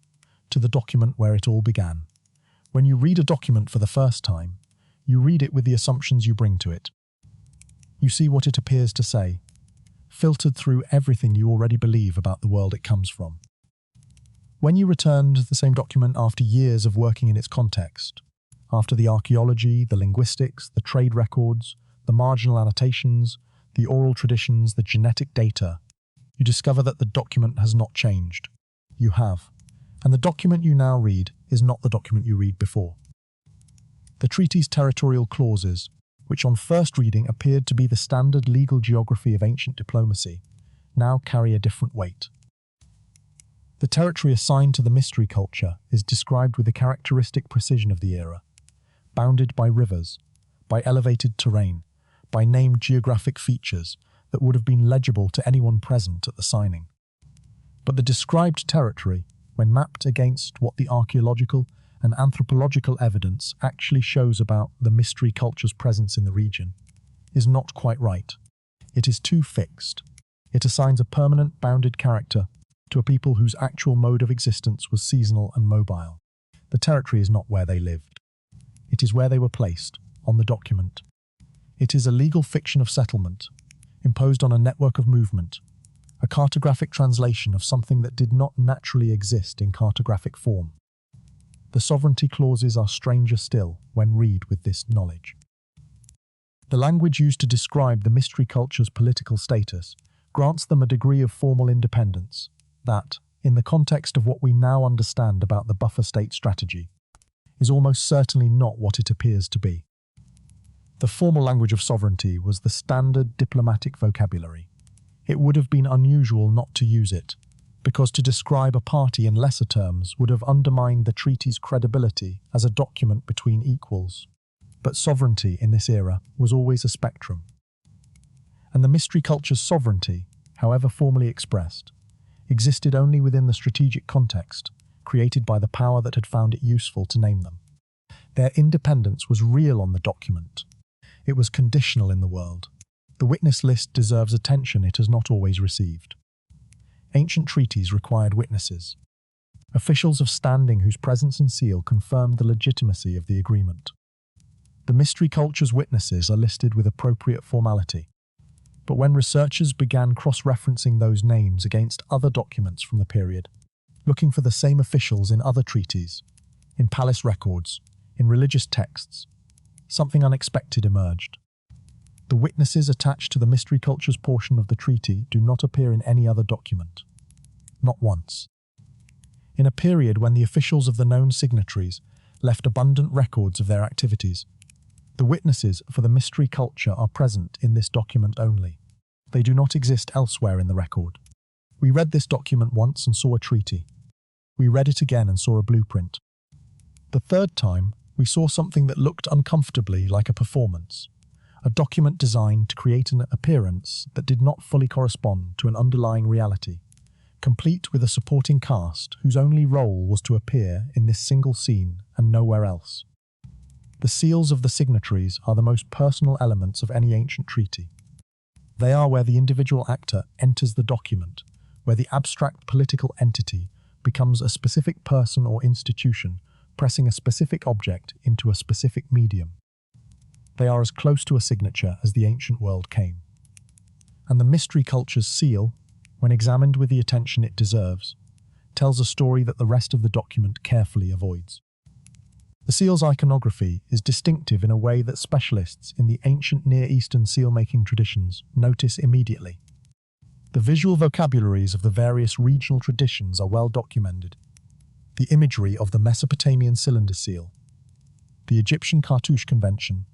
to the document where it all began. When you read a document for the first time, you read it with the assumptions you bring to it. You see what it appears to say, filtered through everything you already believe about the world it comes from. When you return to the same document after years of working in its context, after the archaeology, the linguistics, the trade records, the marginal annotations, the oral traditions, the genetic data, you discover that the document has not changed. You have. And the document you now read is not the document you read before. The treaty's territorial clauses, which on first reading appeared to be the standard legal geography of ancient diplomacy, now carry a different weight. The territory assigned to the mystery culture is described with the characteristic precision of the era, bounded by rivers, by elevated terrain, by named geographic features that would have been legible to anyone present at the signing. But the described territory, when mapped against what the archaeological and anthropological evidence actually shows about the mystery culture's presence in the region, is not quite right. It is too fixed. It assigns a permanent, bounded character to a people whose actual mode of existence was seasonal and mobile. The territory is not where they lived. It is where they were placed, on the document. It is a legal fiction of settlement, imposed on a network of movement, a cartographic translation of something that did not naturally exist in cartographic form. The sovereignty clauses are stranger still when read with this knowledge. The language used to describe the mystery culture's political status grants them a degree of formal independence that, in the context of what we now understand about the buffer state strategy, is almost certainly not what it appears to be. The formal language of sovereignty was the standard diplomatic vocabulary. It would have been unusual not to use it, because to describe a party in lesser terms would have undermined the treaty's credibility as a document between equals. But sovereignty in this era was always a spectrum. And the mystery culture's sovereignty, however formally expressed, existed only within the strategic context created by the power that had found it useful to name them. Their independence was real on the document. It was conditional in the world. The witness list deserves attention it has not always received. Ancient treaties required witnesses, officials of standing whose presence and seal confirmed the legitimacy of the agreement. The mystery culture's witnesses are listed with appropriate formality, but when researchers began cross-referencing those names against other documents from the period, looking for the same officials in other treaties, in palace records, in religious texts. Something unexpected emerged. The witnesses attached to the mystery cultures portion of the treaty do not appear in any other document. Not once. In a period when the officials of the known signatories left abundant records of their activities, the witnesses for the mystery culture are present in this document only. They do not exist elsewhere in the record. We read this document once and saw a treaty. We read it again and saw a blueprint. The third time, we saw something that looked uncomfortably like a performance. A document designed to create an appearance that did not fully correspond to an underlying reality, complete with a supporting cast whose only role was to appear in this single scene and nowhere else. The seals of the signatories are the most personal elements of any ancient treaty. They are where the individual actor enters the document, where the abstract political entity becomes a specific person or institution, pressing a specific object into a specific medium. They are as close to a signature as the ancient world came. And the mystery culture's seal, when examined with the attention it deserves, tells a story that the rest of the document carefully avoids. The seal's iconography is distinctive in a way that specialists in the ancient Near Eastern seal-making traditions notice immediately. The visual vocabularies of the various regional traditions are well documented. The imagery of the Mesopotamian cylinder seal, the Egyptian cartouche convention,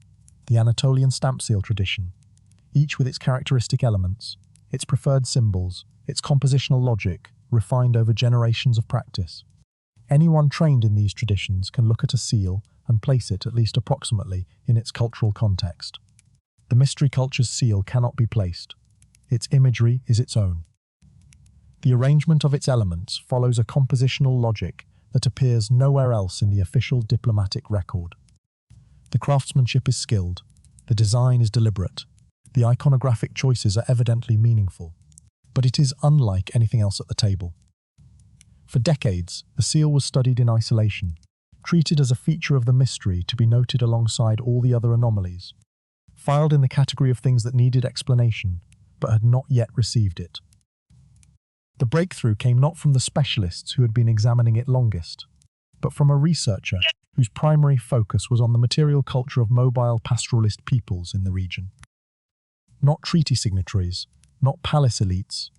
the Anatolian stamp seal tradition, each with its characteristic elements, its preferred symbols, its compositional logic, refined over generations of practice. Anyone trained in these traditions can look at a seal and place it, at least approximately, in its cultural context. The mystery culture's seal cannot be placed. Its imagery is its own. The arrangement of its elements follows a compositional logic that appears nowhere else in the official diplomatic record. The craftsmanship is skilled, the design is deliberate, the iconographic choices are evidently meaningful, but it is unlike anything else at the table. For decades, the seal was studied in isolation, treated as a feature of the mystery to be noted alongside all the other anomalies, filed in the category of things that needed explanation, but had not yet received it. The breakthrough came not from the specialists who had been examining it longest, but from a researcher whose primary focus was on the material culture of mobile pastoralist peoples in the region. Not treaty signatories, not palace elites,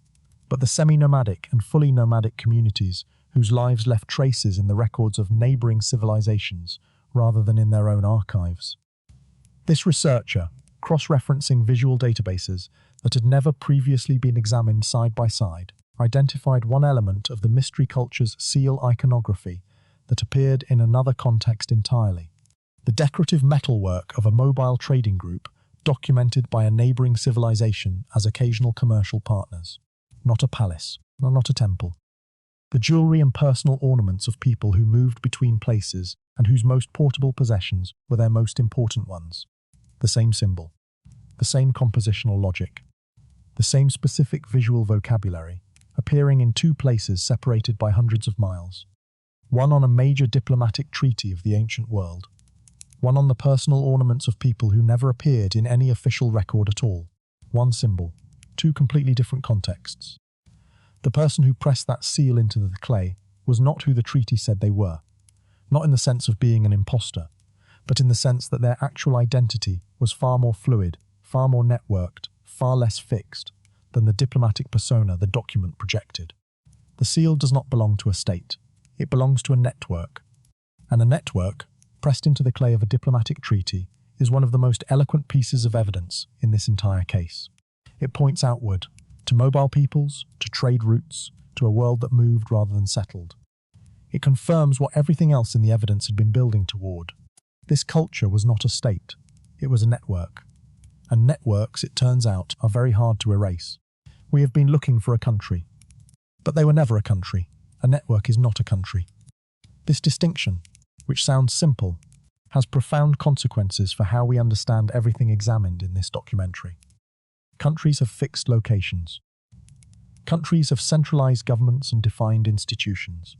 but the semi-nomadic and fully nomadic communities whose lives left traces in the records of neighbouring civilizations rather than in their own archives. This researcher, cross-referencing visual databases that had never previously been examined side by side, identified one element of the mystery culture's seal iconography that appeared in another context entirely. The decorative metalwork of a mobile trading group documented by a neighbouring civilization as occasional commercial partners. Not a palace, not a temple. The jewellery and personal ornaments of people who moved between places and whose most portable possessions were their most important ones. The same symbol, the same compositional logic, the same specific visual vocabulary, appearing in two places separated by hundreds of miles. One on a major diplomatic treaty of the ancient world, one on the personal ornaments of people who never appeared in any official record at all. One symbol, two completely different contexts. The person who pressed that seal into the clay was not who the treaty said they were, not in the sense of being an imposter, but in the sense that their actual identity was far more fluid, far more networked, far less fixed than the diplomatic persona the document projected. The seal does not belong to a state. It belongs to a network. And a network, pressed into the clay of a diplomatic treaty, is one of the most eloquent pieces of evidence in this entire case. It points outward, to mobile peoples, to trade routes, to a world that moved rather than settled. It confirms what everything else in the evidence had been building toward. This culture was not a state. It was a network. And networks, it turns out, are very hard to erase. We have been looking for a country. But they were never a country. A network is not a country. This distinction, which sounds simple, has profound consequences for how we understand everything examined in this documentary. Countries have fixed locations. Countries have centralized governments and defined institutions.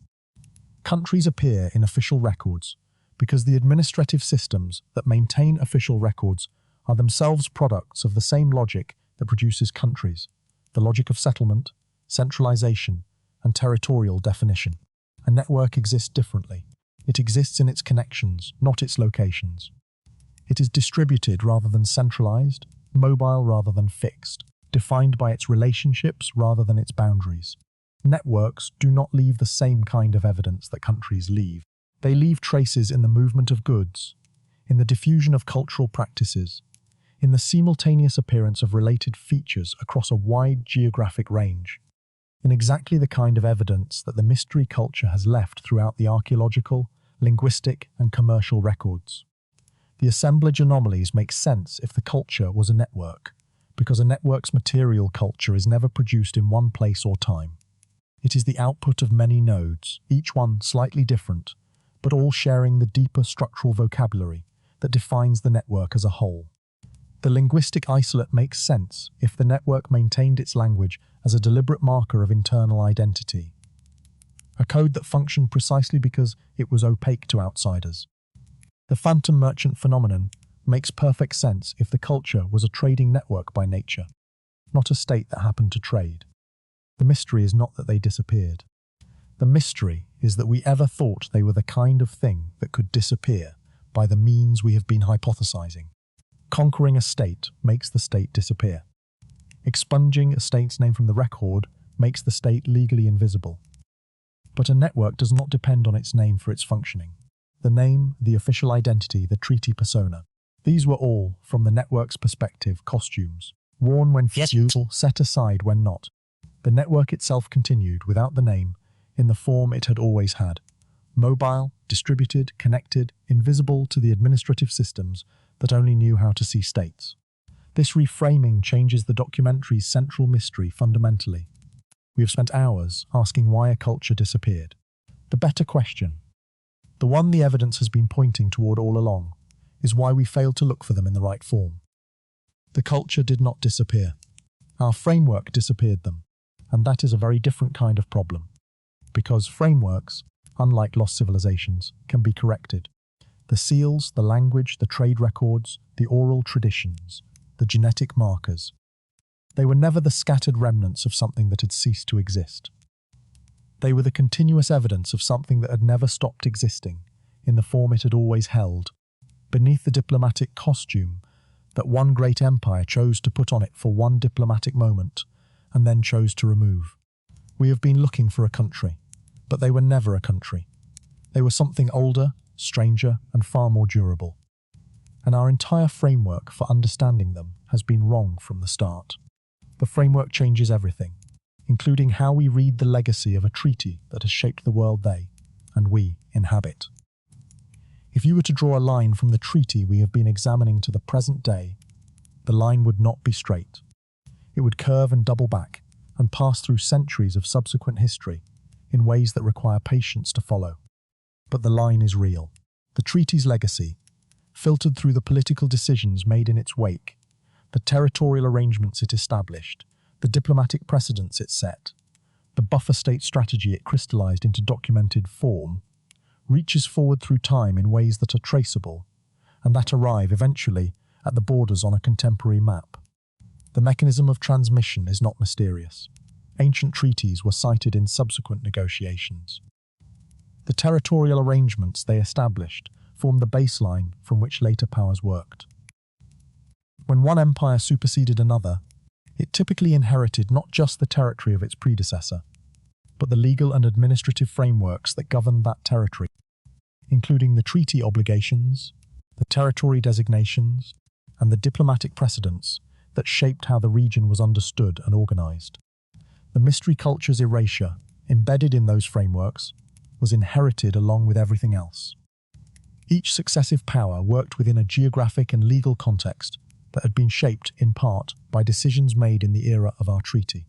Countries appear in official records because the administrative systems that maintain official records are themselves products of the same logic that produces countries, the logic of settlement, centralization, and territorial definition. A network exists differently. It exists in its connections, not its locations. It is distributed rather than centralized, mobile rather than fixed, defined by its relationships rather than its boundaries. Networks do not leave the same kind of evidence that countries leave. They leave traces in the movement of goods, in the diffusion of cultural practices, in the simultaneous appearance of related features across a wide geographic range, in exactly the kind of evidence that the mystery culture has left throughout the archaeological, linguistic, and commercial records. The assemblage anomalies make sense if the culture was a network, because a network's material culture is never produced in one place or time. It is the output of many nodes, each one slightly different, but all sharing the deeper structural vocabulary that defines the network as a whole. The linguistic isolate makes sense if the network maintained its language as a deliberate marker of internal identity, a code that functioned precisely because it was opaque to outsiders. The phantom merchant phenomenon makes perfect sense if the culture was a trading network by nature, not a state that happened to trade. The mystery is not that they disappeared. The mystery is that we ever thought they were the kind of thing that could disappear by the means we have been hypothesizing. Conquering a state makes the state disappear. Expunging a state's name from the record makes the state legally invisible. But a network does not depend on its name for its functioning. The name, the official identity, the treaty persona. These were all, from the network's perspective, costumes, worn when useful, set aside when not. The network itself continued, without the name, in the form it had always had. Mobile, distributed, connected, invisible to the administrative systems that only knew how to see states. This reframing changes the documentary's central mystery fundamentally. We have spent hours asking why a culture disappeared. The better question, the one the evidence has been pointing toward all along, is why we failed to look for them in the right form. The culture did not disappear. Our framework disappeared them, and that is a very different kind of problem. Because frameworks, unlike lost civilizations, can be corrected. The seals, the language, the trade records, the oral traditions, the genetic markers. They were never the scattered remnants of something that had ceased to exist. They were the continuous evidence of something that had never stopped existing, in the form it had always held, beneath the diplomatic costume that one great empire chose to put on it for one diplomatic moment, and then chose to remove. We have been looking for a country, but they were never a country. They were something older, stranger, and far more durable. And our entire framework for understanding them has been wrong from the start. The framework changes everything, including how we read the legacy of a treaty that has shaped the world they, and we, inhabit. If you were to draw a line from the treaty we have been examining to the present day, the line would not be straight. It would curve and double back, and pass through centuries of subsequent history, in ways that require patience to follow. But the line is real. The treaty's legacy, filtered through the political decisions made in its wake, the territorial arrangements it established, the diplomatic precedents it set, the buffer state strategy it crystallized into documented form, reaches forward through time in ways that are traceable, and that arrive eventually at the borders on a contemporary map. The mechanism of transmission is not mysterious. Ancient treaties were cited in subsequent negotiations. The territorial arrangements they established formed the baseline from which later powers worked. When one empire superseded another, it typically inherited not just the territory of its predecessor, but the legal and administrative frameworks that governed that territory, including the treaty obligations, the territory designations, and the diplomatic precedents that shaped how the region was understood and organized. The mystery culture's erasure, embedded in those frameworks, was inherited along with everything else. Each successive power worked within a geographic and legal context that had been shaped, in part, by decisions made in the era of our treaty.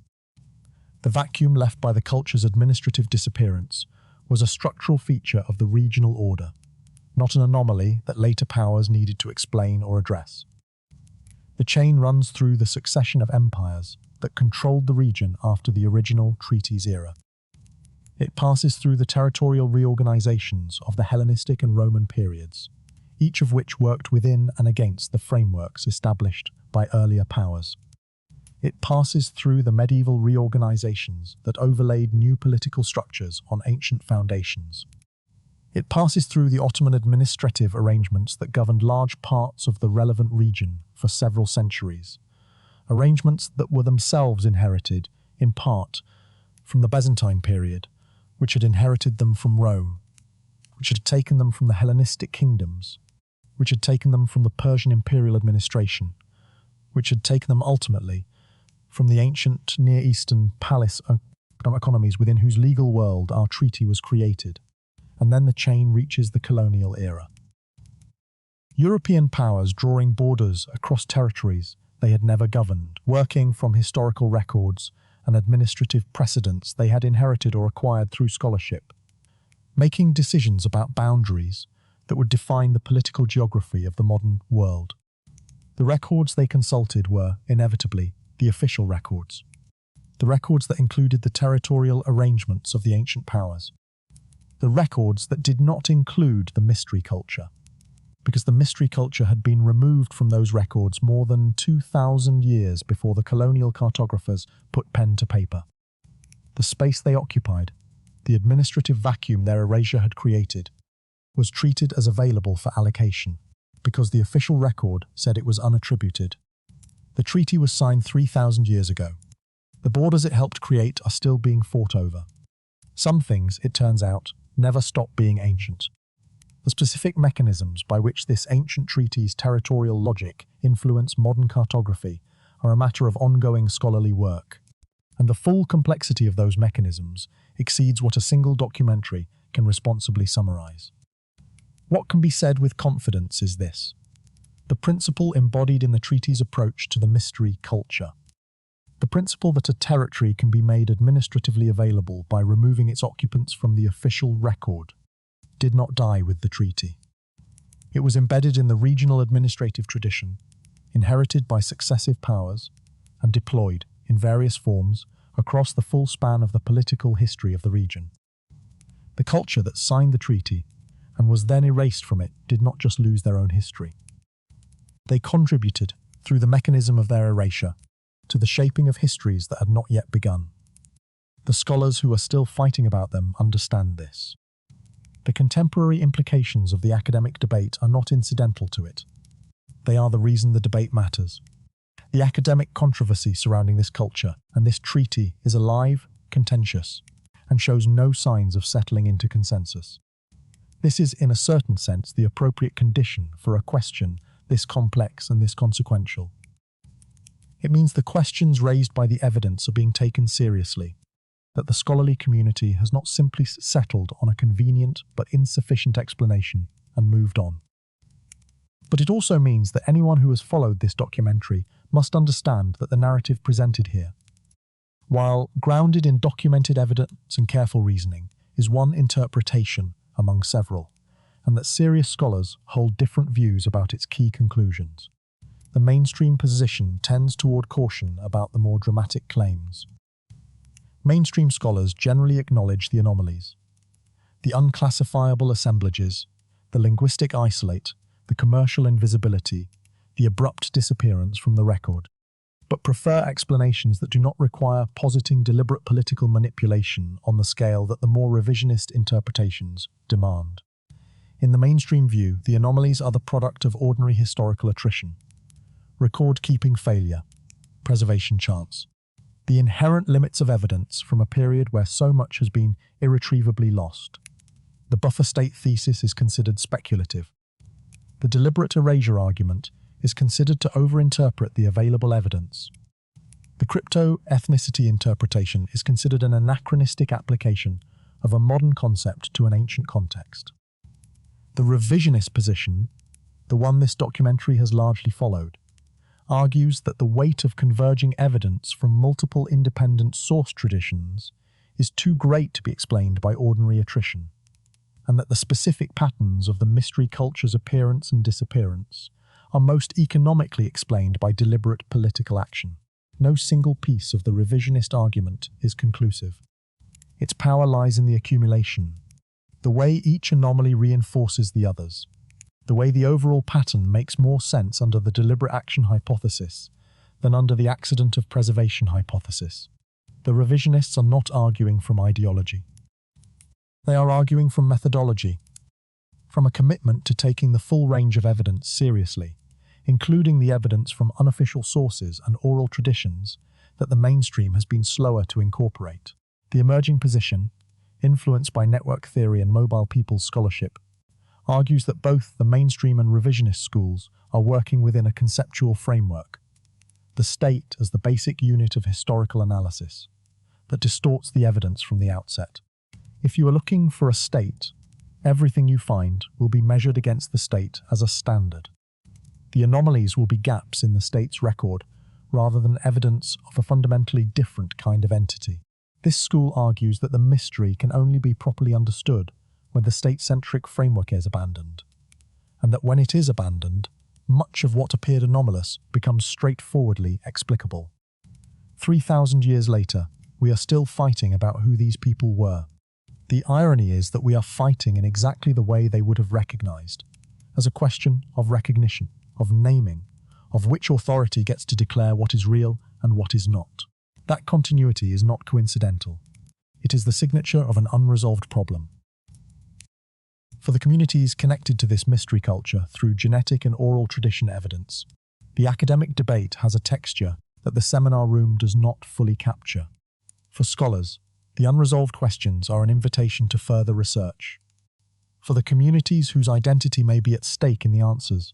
The vacuum left by the culture's administrative disappearance was a structural feature of the regional order, not an anomaly that later powers needed to explain or address. The chain runs through the succession of empires that controlled the region after the original treaty's era. It passes through the territorial reorganizations of the Hellenistic and Roman periods, each of which worked within and against the frameworks established by earlier powers. It passes through the medieval reorganizations that overlaid new political structures on ancient foundations. It passes through the Ottoman administrative arrangements that governed large parts of the relevant region for several centuries, arrangements that were themselves inherited, in part, from the Byzantine period, which had inherited them from Rome, which had taken them from the Hellenistic kingdoms, which had taken them from the Persian imperial administration, which had taken them ultimately from the ancient Near Eastern palace economies within whose legal world our treaty was created, and then the chain reaches the colonial era. European powers drawing borders across territories they had never governed, working from historical records and administrative precedents they had inherited or acquired through scholarship, making decisions about boundaries that would define the political geography of the modern world. The records they consulted were, inevitably, the official records, the records that included the territorial arrangements of the ancient powers, the records that did not include the mystery culture, because the mystery culture had been removed from those records more than 2,000 years before the colonial cartographers put pen to paper. The space they occupied, the administrative vacuum their erasure had created, was treated as available for allocation, because the official record said it was unattributed. The treaty was signed 3,000 years ago. The borders it helped create are still being fought over. Some things, it turns out, never stop being ancient. The specific mechanisms by which this ancient treaty's territorial logic influence modern cartography are a matter of ongoing scholarly work, and the full complexity of those mechanisms exceeds what a single documentary can responsibly summarize. What can be said with confidence is this: the principle embodied in the treaty's approach to the mystery culture, the principle that a territory can be made administratively available by removing its occupants from the official record, did not die with the treaty. It was embedded in the regional administrative tradition, inherited by successive powers, and deployed, in various forms, across the full span of the political history of the region. The culture that signed the treaty, and was then erased from it, did not just lose their own history. They contributed, through the mechanism of their erasure, to the shaping of histories that had not yet begun. The scholars who are still fighting about them understand this. The contemporary implications of the academic debate are not incidental to it. They are the reason the debate matters. The academic controversy surrounding this culture and this treaty is alive, contentious, and shows no signs of settling into consensus. This is, in a certain sense, the appropriate condition for a question this complex and this consequential. It means the questions raised by the evidence are being taken seriously, that the scholarly community has not simply settled on a convenient but insufficient explanation and moved on. But it also means that anyone who has followed this documentary must understand that the narrative presented here, while grounded in documented evidence and careful reasoning, is one interpretation among several, and that serious scholars hold different views about its key conclusions. The mainstream position tends toward caution about the more dramatic claims. Mainstream scholars generally acknowledge the anomalies, the unclassifiable assemblages, the linguistic isolate, the commercial invisibility, the abrupt disappearance from the record, but prefer explanations that do not require positing deliberate political manipulation on the scale that the more revisionist interpretations demand. In the mainstream view, the anomalies are the product of ordinary historical attrition, record-keeping failure, preservation chance, the inherent limits of evidence from a period where so much has been irretrievably lost. The buffer state thesis is considered speculative. The deliberate erasure argument is considered to overinterpret the available evidence. The crypto-ethnicity interpretation is considered an anachronistic application of a modern concept to an ancient context. The revisionist position, the one this documentary has largely followed, argues that the weight of converging evidence from multiple independent source traditions is too great to be explained by ordinary attrition, and that the specific patterns of the mystery culture's appearance and disappearance are most economically explained by deliberate political action. No single piece of the revisionist argument is conclusive. Its power lies in the accumulation, the way each anomaly reinforces the others, the way the overall pattern makes more sense under the deliberate action hypothesis than under the accident of preservation hypothesis. The revisionists are not arguing from ideology. They are arguing from methodology, from a commitment to taking the full range of evidence seriously, including the evidence from unofficial sources and oral traditions that the mainstream has been slower to incorporate. The emerging position, influenced by network theory and mobile people's scholarship, argues that both the mainstream and revisionist schools are working within a conceptual framework, the state as the basic unit of historical analysis, that distorts the evidence from the outset. If you are looking for a state, everything you find will be measured against the state as a standard. The anomalies will be gaps in the state's record rather than evidence of a fundamentally different kind of entity. This school argues that the mystery can only be properly understood when the state-centric framework is abandoned, and that when it is abandoned, much of what appeared anomalous becomes straightforwardly explicable. 3,000 years later, we are still fighting about who these people were. The irony is that we are fighting in exactly the way they would have recognized, as a question of recognition, of naming, of which authority gets to declare what is real and what is not. That continuity is not coincidental. It is the signature of an unresolved problem. For the communities connected to this mystery culture through genetic and oral tradition evidence, the academic debate has a texture that the seminar room does not fully capture. For scholars, the unresolved questions are an invitation to further research. For the communities whose identity may be at stake in the answers,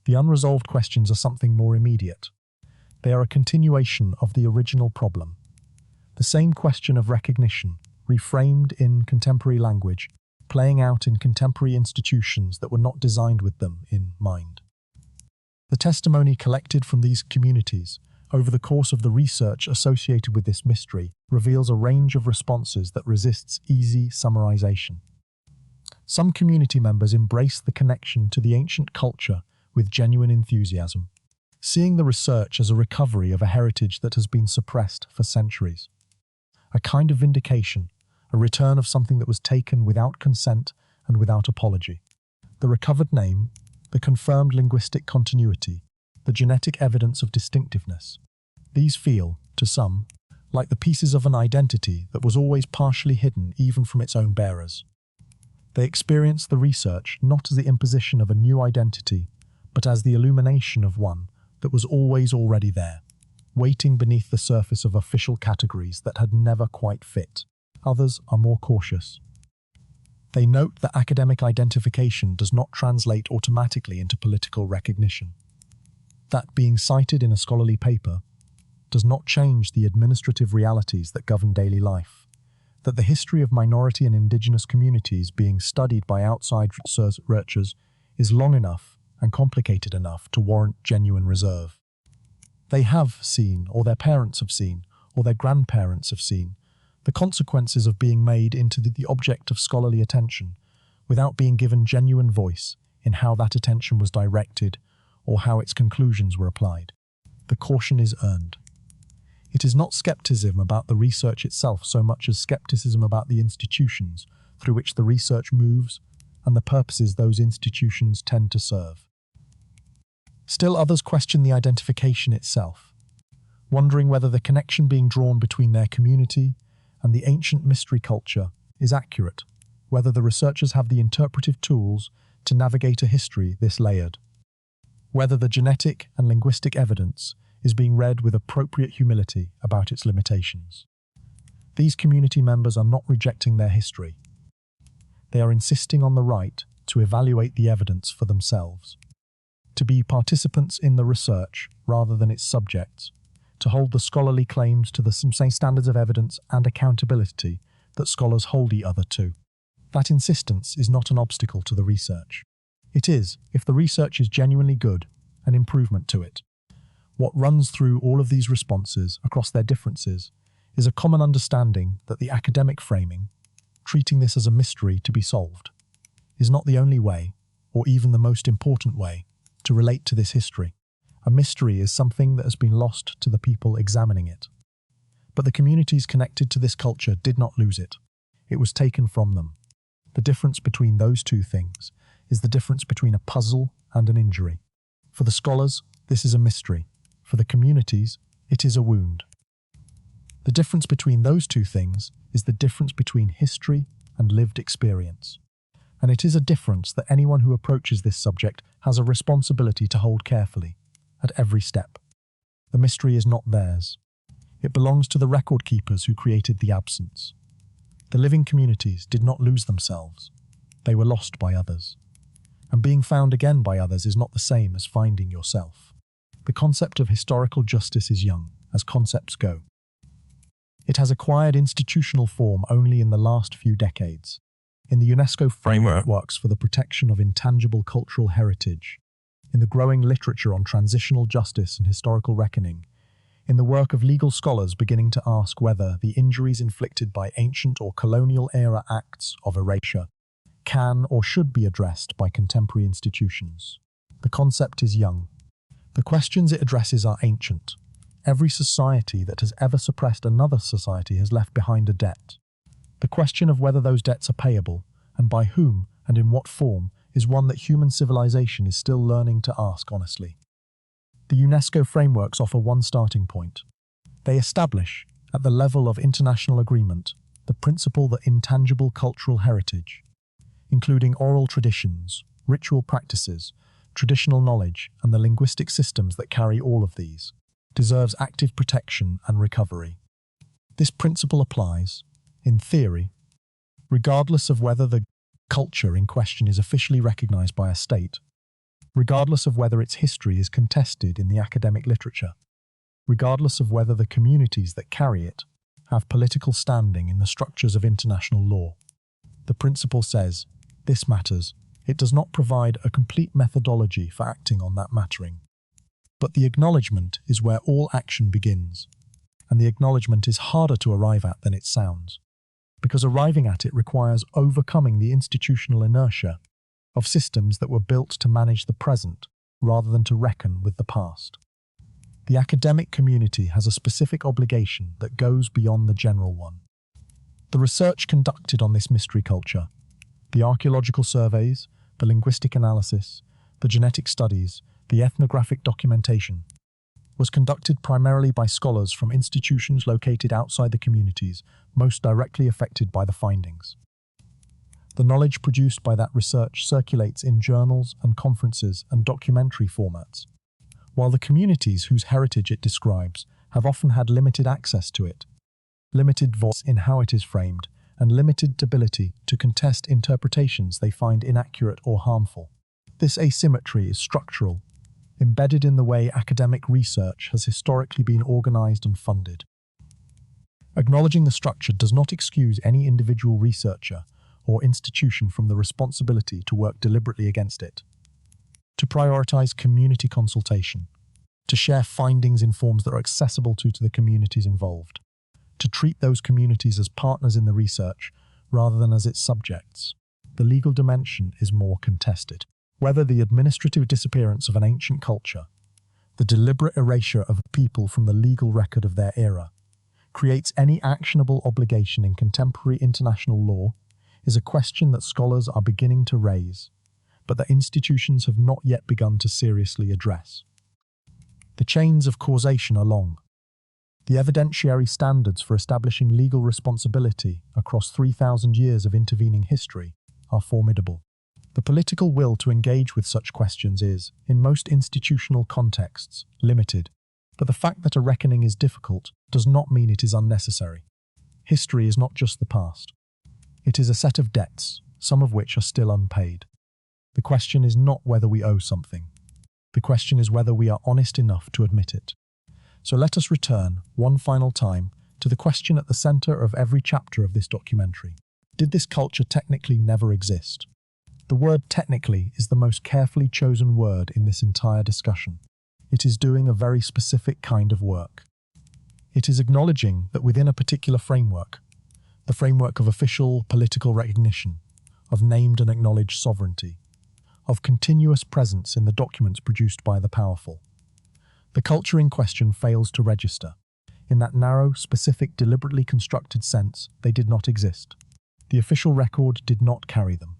the unresolved questions are something more immediate. They are a continuation of the original problem. The same question of recognition, reframed in contemporary language, playing out in contemporary institutions that were not designed with them in mind. The testimony collected from these communities over the course of the research associated with this mystery reveals a range of responses that resists easy summarization. Some community members embrace the connection to the ancient culture with genuine enthusiasm, seeing the research as a recovery of a heritage that has been suppressed for centuries. A kind of vindication, a return of something that was taken without consent and without apology. The recovered name, the confirmed linguistic continuity, the genetic evidence of distinctiveness. These feel, to some, like the pieces of an identity that was always partially hidden even from its own bearers. They experience the research not as the imposition of a new identity, but as the illumination of one that was always already there, waiting beneath the surface of official categories that had never quite fit. Others are more cautious. They note that academic identification does not translate automatically into political recognition. That being cited in a scholarly paper does not change the administrative realities that govern daily life. That the history of minority and indigenous communities being studied by outside researchers is long enough and complicated enough to warrant genuine reserve. They have seen, or their parents have seen, or their grandparents have seen, the consequences of being made into the object of scholarly attention without being given genuine voice in how that attention was directed or how its conclusions were applied. The caution is earned. It is not skepticism about the research itself so much as skepticism about the institutions through which the research moves and the purposes those institutions tend to serve. Still others question the identification itself, wondering whether the connection being drawn between their community and the ancient mystery culture is accurate, whether the researchers have the interpretive tools to navigate a history this layered, whether the genetic and linguistic evidence is being read with appropriate humility about its limitations. These community members are not rejecting their history. They are insisting on the right to evaluate the evidence for themselves, to be participants in the research rather than its subjects, to hold the scholarly claims to the same standards of evidence and accountability that scholars hold each other to. That insistence is not an obstacle to the research. It is, if the research is genuinely good, an improvement to it. What runs through all of these responses across their differences is a common understanding that the academic framing, treating this as a mystery to be solved, is not the only way, or even the most important way, to relate to this history. A mystery is something that has been lost to the people examining it. But the communities connected to this culture did not lose it. It was taken from them. The difference between those two things is the difference between a puzzle and an injury. For the scholars, this is a mystery. For the communities, it is a wound. The difference between those two things is the difference between history and lived experience. And it is a difference that anyone who approaches this subject has a responsibility to hold carefully, at every step. The mystery is not theirs. It belongs to the record keepers who created the absence. The living communities did not lose themselves. They were lost by others. And being found again by others is not the same as finding yourself. The concept of historical justice is young, as concepts go. It has acquired institutional form only in the last few decades. In the UNESCO frameworks for the protection of intangible cultural heritage, in the growing literature on transitional justice and historical reckoning, in the work of legal scholars beginning to ask whether the injuries inflicted by ancient or colonial-era acts of erasure can or should be addressed by contemporary institutions. The concept is young. The questions it addresses are ancient. Every society that has ever suppressed another society has left behind a debt. The question of whether those debts are payable, and by whom and in what form, is one that human civilization is still learning to ask honestly. The UNESCO frameworks offer one starting point. They establish, at the level of international agreement, the principle that intangible cultural heritage, including oral traditions, ritual practices, traditional knowledge, and the linguistic systems that carry all of these, deserves active protection and recovery. This principle applies, in theory, regardless of whether the culture in question is officially recognized by a state, regardless of whether its history is contested in the academic literature, regardless of whether the communities that carry it have political standing in the structures of international law. The principle says, this matters. It does not provide a complete methodology for acting on that mattering. But the acknowledgement is where all action begins, and the acknowledgement is harder to arrive at than it sounds, because arriving at it requires overcoming the institutional inertia of systems that were built to manage the present rather than to reckon with the past. The academic community has a specific obligation that goes beyond the general one. The research conducted on this mystery culture, the archaeological surveys, the linguistic analysis, the genetic studies, the ethnographic documentation, was conducted primarily by scholars from institutions located outside the communities most directly affected by the findings. The knowledge produced by that research circulates in journals and conferences and documentary formats, while the communities whose heritage it describes have often had limited access to it, limited voice in how it is framed, and limited ability to contest interpretations they find inaccurate or harmful. This asymmetry is structural, embedded in the way academic research has historically been organized and funded. Acknowledging the structure does not excuse any individual researcher or institution from the responsibility to work deliberately against it, to prioritize community consultation, to share findings in forms that are accessible to the communities involved, to treat those communities as partners in the research rather than as its subjects. The legal dimension is more contested. Whether the administrative disappearance of an ancient culture, the deliberate erasure of a people from the legal record of their era, creates any actionable obligation in contemporary international law is a question that scholars are beginning to raise, but that institutions have not yet begun to seriously address. The chains of causation are long. The evidentiary standards for establishing legal responsibility across 3,000 years of intervening history are formidable. The political will to engage with such questions is, in most institutional contexts, limited, but the fact that a reckoning is difficult does not mean it is unnecessary. History is not just the past. It is a set of debts, some of which are still unpaid. The question is not whether we owe something. The question is whether we are honest enough to admit it. So let us return, one final time, to the question at the center of every chapter of this documentary. Did this culture technically never exist? The word technically is the most carefully chosen word in this entire discussion. It is doing a very specific kind of work. It is acknowledging that within a particular framework, the framework of official political recognition, of named and acknowledged sovereignty, of continuous presence in the documents produced by the powerful, the culture in question fails to register. In that narrow, specific, deliberately constructed sense, they did not exist. The official record did not carry them.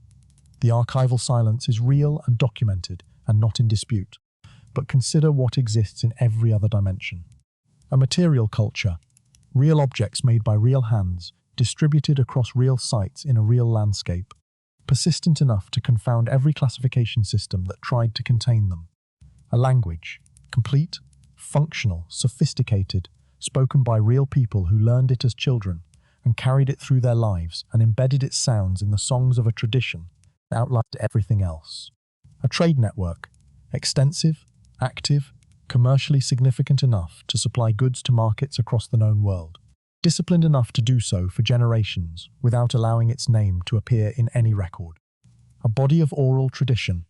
The archival silence is real and documented and not in dispute. but consider what exists in every other dimension. A material culture, real objects made by real hands, distributed across real sites in a real landscape, persistent enough to confound every classification system that tried to contain them. A language, complete, functional, sophisticated, spoken by real people who learned it as children and carried it through their lives and embedded its sounds in the songs of a tradition that outlined everything else. A trade network, extensive, active, commercially significant enough to supply goods to markets across the known world, disciplined enough to do so for generations without allowing its name to appear in any record. A body of oral tradition,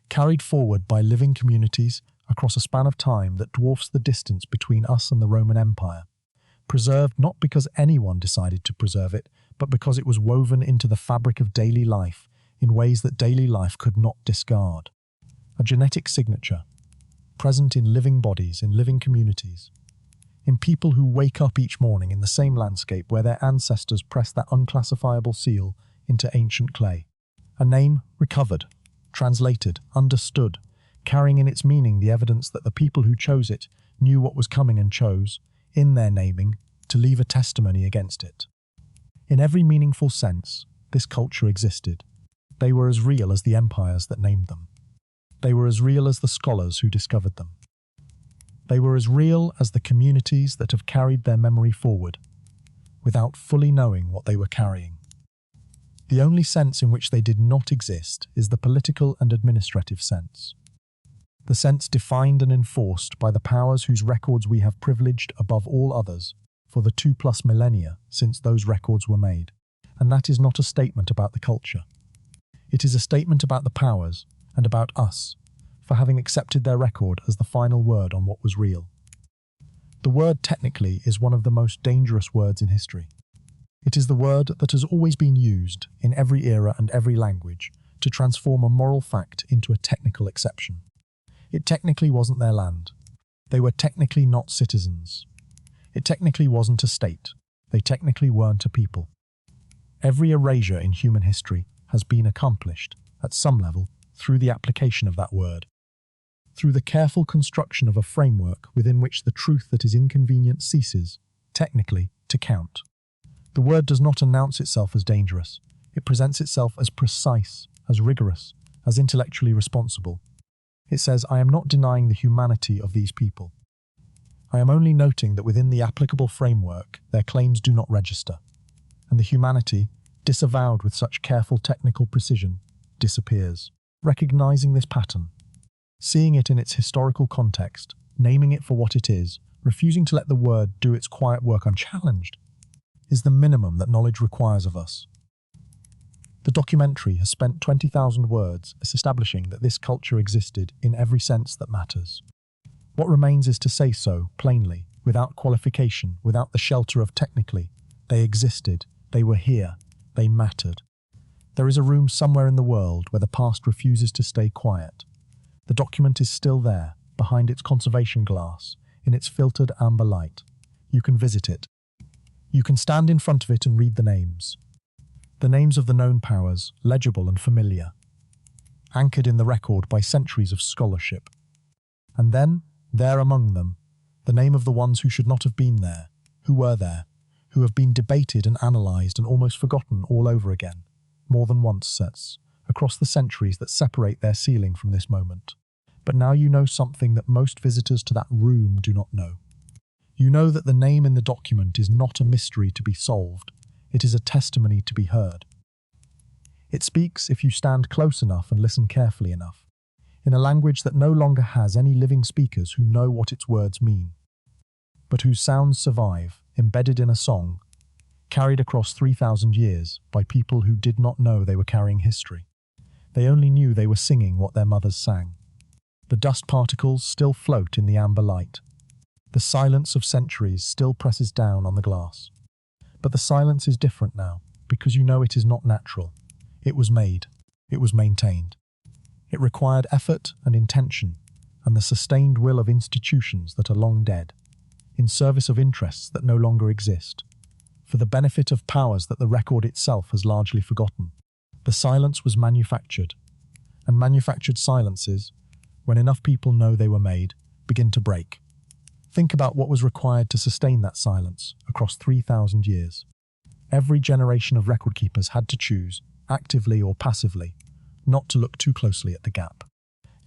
carried forward by living communities across a span of time that dwarfs the distance between us and the Roman Empire, preserved not because anyone decided to preserve it, but because it was woven into the fabric of daily life in ways that daily life could not discard. A genetic signature, present in living bodies, in living communities, in people who wake up each morning in the same landscape where their ancestors pressed that unclassifiable seal into ancient clay. A name recovered, translated, understood, carrying in its meaning the evidence that the people who chose it knew what was coming and chose, in their naming, to leave a testimony against it. In every meaningful sense, this culture existed. They were as real as the empires that named them. They were as real as the scholars who discovered them. They were as real as the communities that have carried their memory forward, without fully knowing what they were carrying. The only sense in which they did not exist is the political and administrative sense. The sense defined and enforced by the powers whose records we have privileged above all others for the 2+ millennia since those records were made. And that is not a statement about the culture. It is a statement about the powers, and about us, for having accepted their record as the final word on what was real. The word technically is one of the most dangerous words in history. It is the word that has always been used, in every era and every language, to transform a moral fact into a technical exception. It technically wasn't their land. They were technically not citizens. It technically wasn't a state. They technically weren't a people. Every erasure in human history has been accomplished, at some level, through the application of that word, through the careful construction of a framework within which the truth that is inconvenient ceases, technically, to count. The word does not announce itself as dangerous. It presents itself as precise, as rigorous, as intellectually responsible. It says, I am not denying the humanity of these people. I am only noting that within the applicable framework, their claims do not register, and the humanity, disavowed with such careful technical precision, disappears. Recognizing this pattern, seeing it in its historical context, naming it for what it is, refusing to let the word do its quiet work unchallenged, is the minimum that knowledge requires of us. The documentary has spent 20,000 words establishing that this culture existed in every sense that matters. What remains is to say so, plainly, without qualification, without the shelter of technically. They existed, they were here, they mattered. There is a room somewhere in the world where the past refuses to stay quiet. The document is still there, behind its conservation glass, in its filtered amber light. You can visit it. You can stand in front of it and read the names. The names of the known powers, legible and familiar, anchored in the record by centuries of scholarship. And then, there among them, the name of the ones who should not have been there, who were there, who have been debated and analysed and almost forgotten all over again, more than once, sets, across the centuries that separate their ceiling from this moment. But now you know something that most visitors to that room do not know. You know that the name in the document is not a mystery to be solved, it is a testimony to be heard. It speaks if you stand close enough and listen carefully enough, in a language that no longer has any living speakers who know what its words mean, but whose sounds survive, embedded in a song, carried across 3,000 years by people who did not know they were carrying history. They only knew they were singing what their mothers sang. The dust particles still float in the amber light. The silence of centuries still presses down on the glass. But the silence is different now, because you know it is not natural. It was made. It was maintained. It required effort and intention, and the sustained will of institutions that are long dead, in service of interests that no longer exist, for the benefit of powers that the record itself has largely forgotten. The silence was manufactured, and manufactured silences, when enough people know they were made, begin to break. Think about what was required to sustain that silence across 3,000 years. Every generation of record keepers had to choose, actively or passively, not to look too closely at the gap.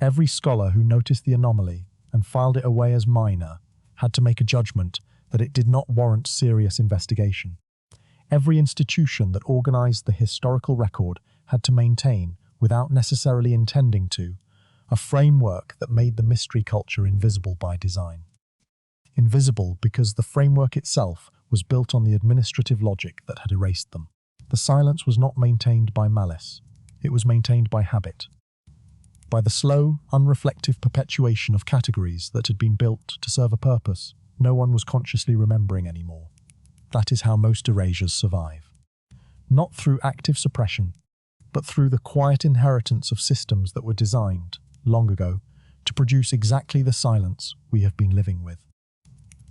Every scholar who noticed the anomaly and filed it away as minor had to make a judgment that it did not warrant serious investigation. Every institution that organized the historical record had to maintain, without necessarily intending to, a framework that made the mystery culture invisible by design. Invisible because the framework itself was built on the administrative logic that had erased them. The silence was not maintained by malice. It was maintained by habit. By the slow, unreflective perpetuation of categories that had been built to serve a purpose no one was consciously remembering anymore. That is how most erasures survive. Not through active suppression, but through the quiet inheritance of systems that were designed, long ago, to produce exactly the silence we have been living with.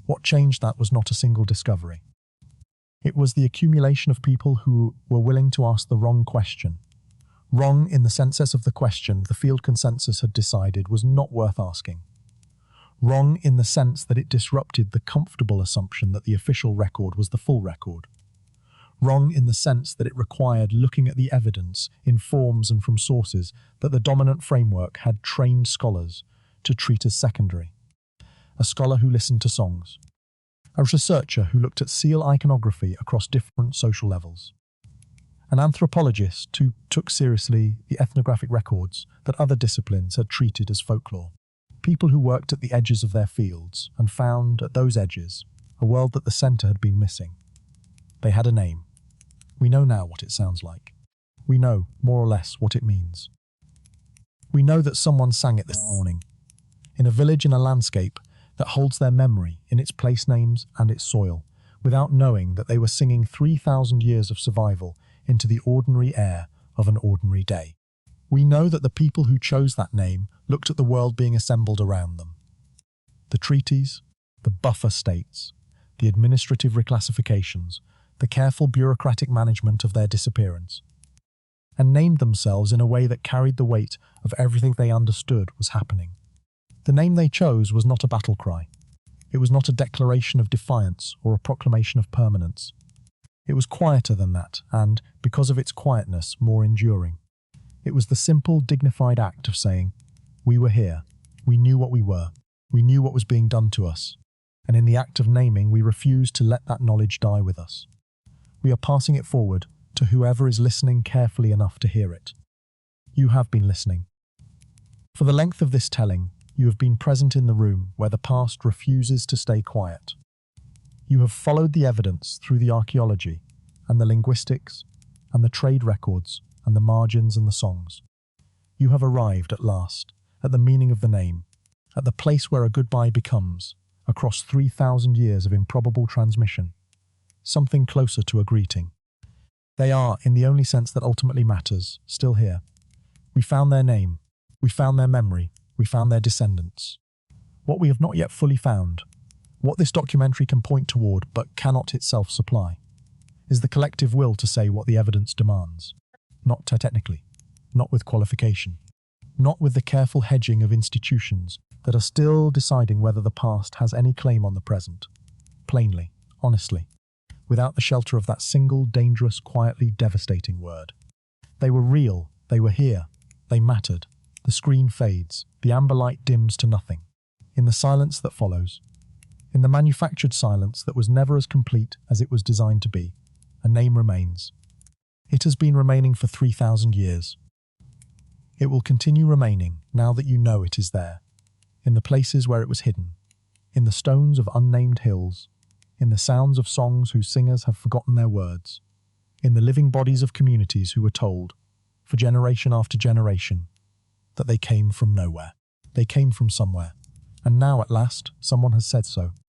What changed that was not a single discovery. It was the accumulation of people who were willing to ask the wrong question. Wrong in the sense of the question the field consensus had decided was not worth asking. Wrong in the sense that it disrupted the comfortable assumption that the official record was the full record. Wrong in the sense that it required looking at the evidence in forms and from sources that the dominant framework had trained scholars to treat as secondary. A scholar who listened to songs. A researcher who looked at seal iconography across different social levels. An anthropologist who took seriously the ethnographic records that other disciplines had treated as folklore. People who worked at the edges of their fields and found, at those edges, a world that the centre had been missing. They had a name. We know now what it sounds like. We know, more or less, what it means. We know that someone sang it this morning, in a village in a landscape that holds their memory in its place names and its soil, without knowing that they were singing 3,000 years of survival into the ordinary air of an ordinary day. We know that the people who chose that name looked at the world being assembled around them. The treaties, the buffer states, the administrative reclassifications, the careful bureaucratic management of their disappearance, and named themselves in a way that carried the weight of everything they understood was happening. The name they chose was not a battle cry. It was not a declaration of defiance or a proclamation of permanence. It was quieter than that, and, because of its quietness, more enduring. It was the simple, dignified act of saying, we were here, we knew what we were, we knew what was being done to us, and in the act of naming we refused to let that knowledge die with us. We are passing it forward to whoever is listening carefully enough to hear it. You have been listening. For the length of this telling, you have been present in the room where the past refuses to stay quiet. You have followed the evidence through the archaeology and the linguistics and the trade records and the margins and the songs. You have arrived at last at the meaning of the name, at the place where a goodbye becomes, across 3,000 years of improbable transmission, something closer to a greeting. They are, in the only sense that ultimately matters, still here. We found their name, we found their memory, we found their descendants. What we have not yet fully found, what this documentary can point toward but cannot itself supply, is the collective will to say what the evidence demands. Not technically, not with qualification, not with the careful hedging of institutions that are still deciding whether the past has any claim on the present. Plainly, honestly, without the shelter of that single, dangerous, quietly devastating word. They were real, they were here, they mattered. The screen fades, the amber light dims to nothing. In the silence that follows, in the manufactured silence that was never as complete as it was designed to be, a name remains. It has been remaining for 3,000 years. It will continue remaining now that you know it is there, in the places where it was hidden, in the stones of unnamed hills, in the sounds of songs whose singers have forgotten their words, in the living bodies of communities who were told, for generation after generation, that they came from nowhere. They came from somewhere, and now at last someone has said so.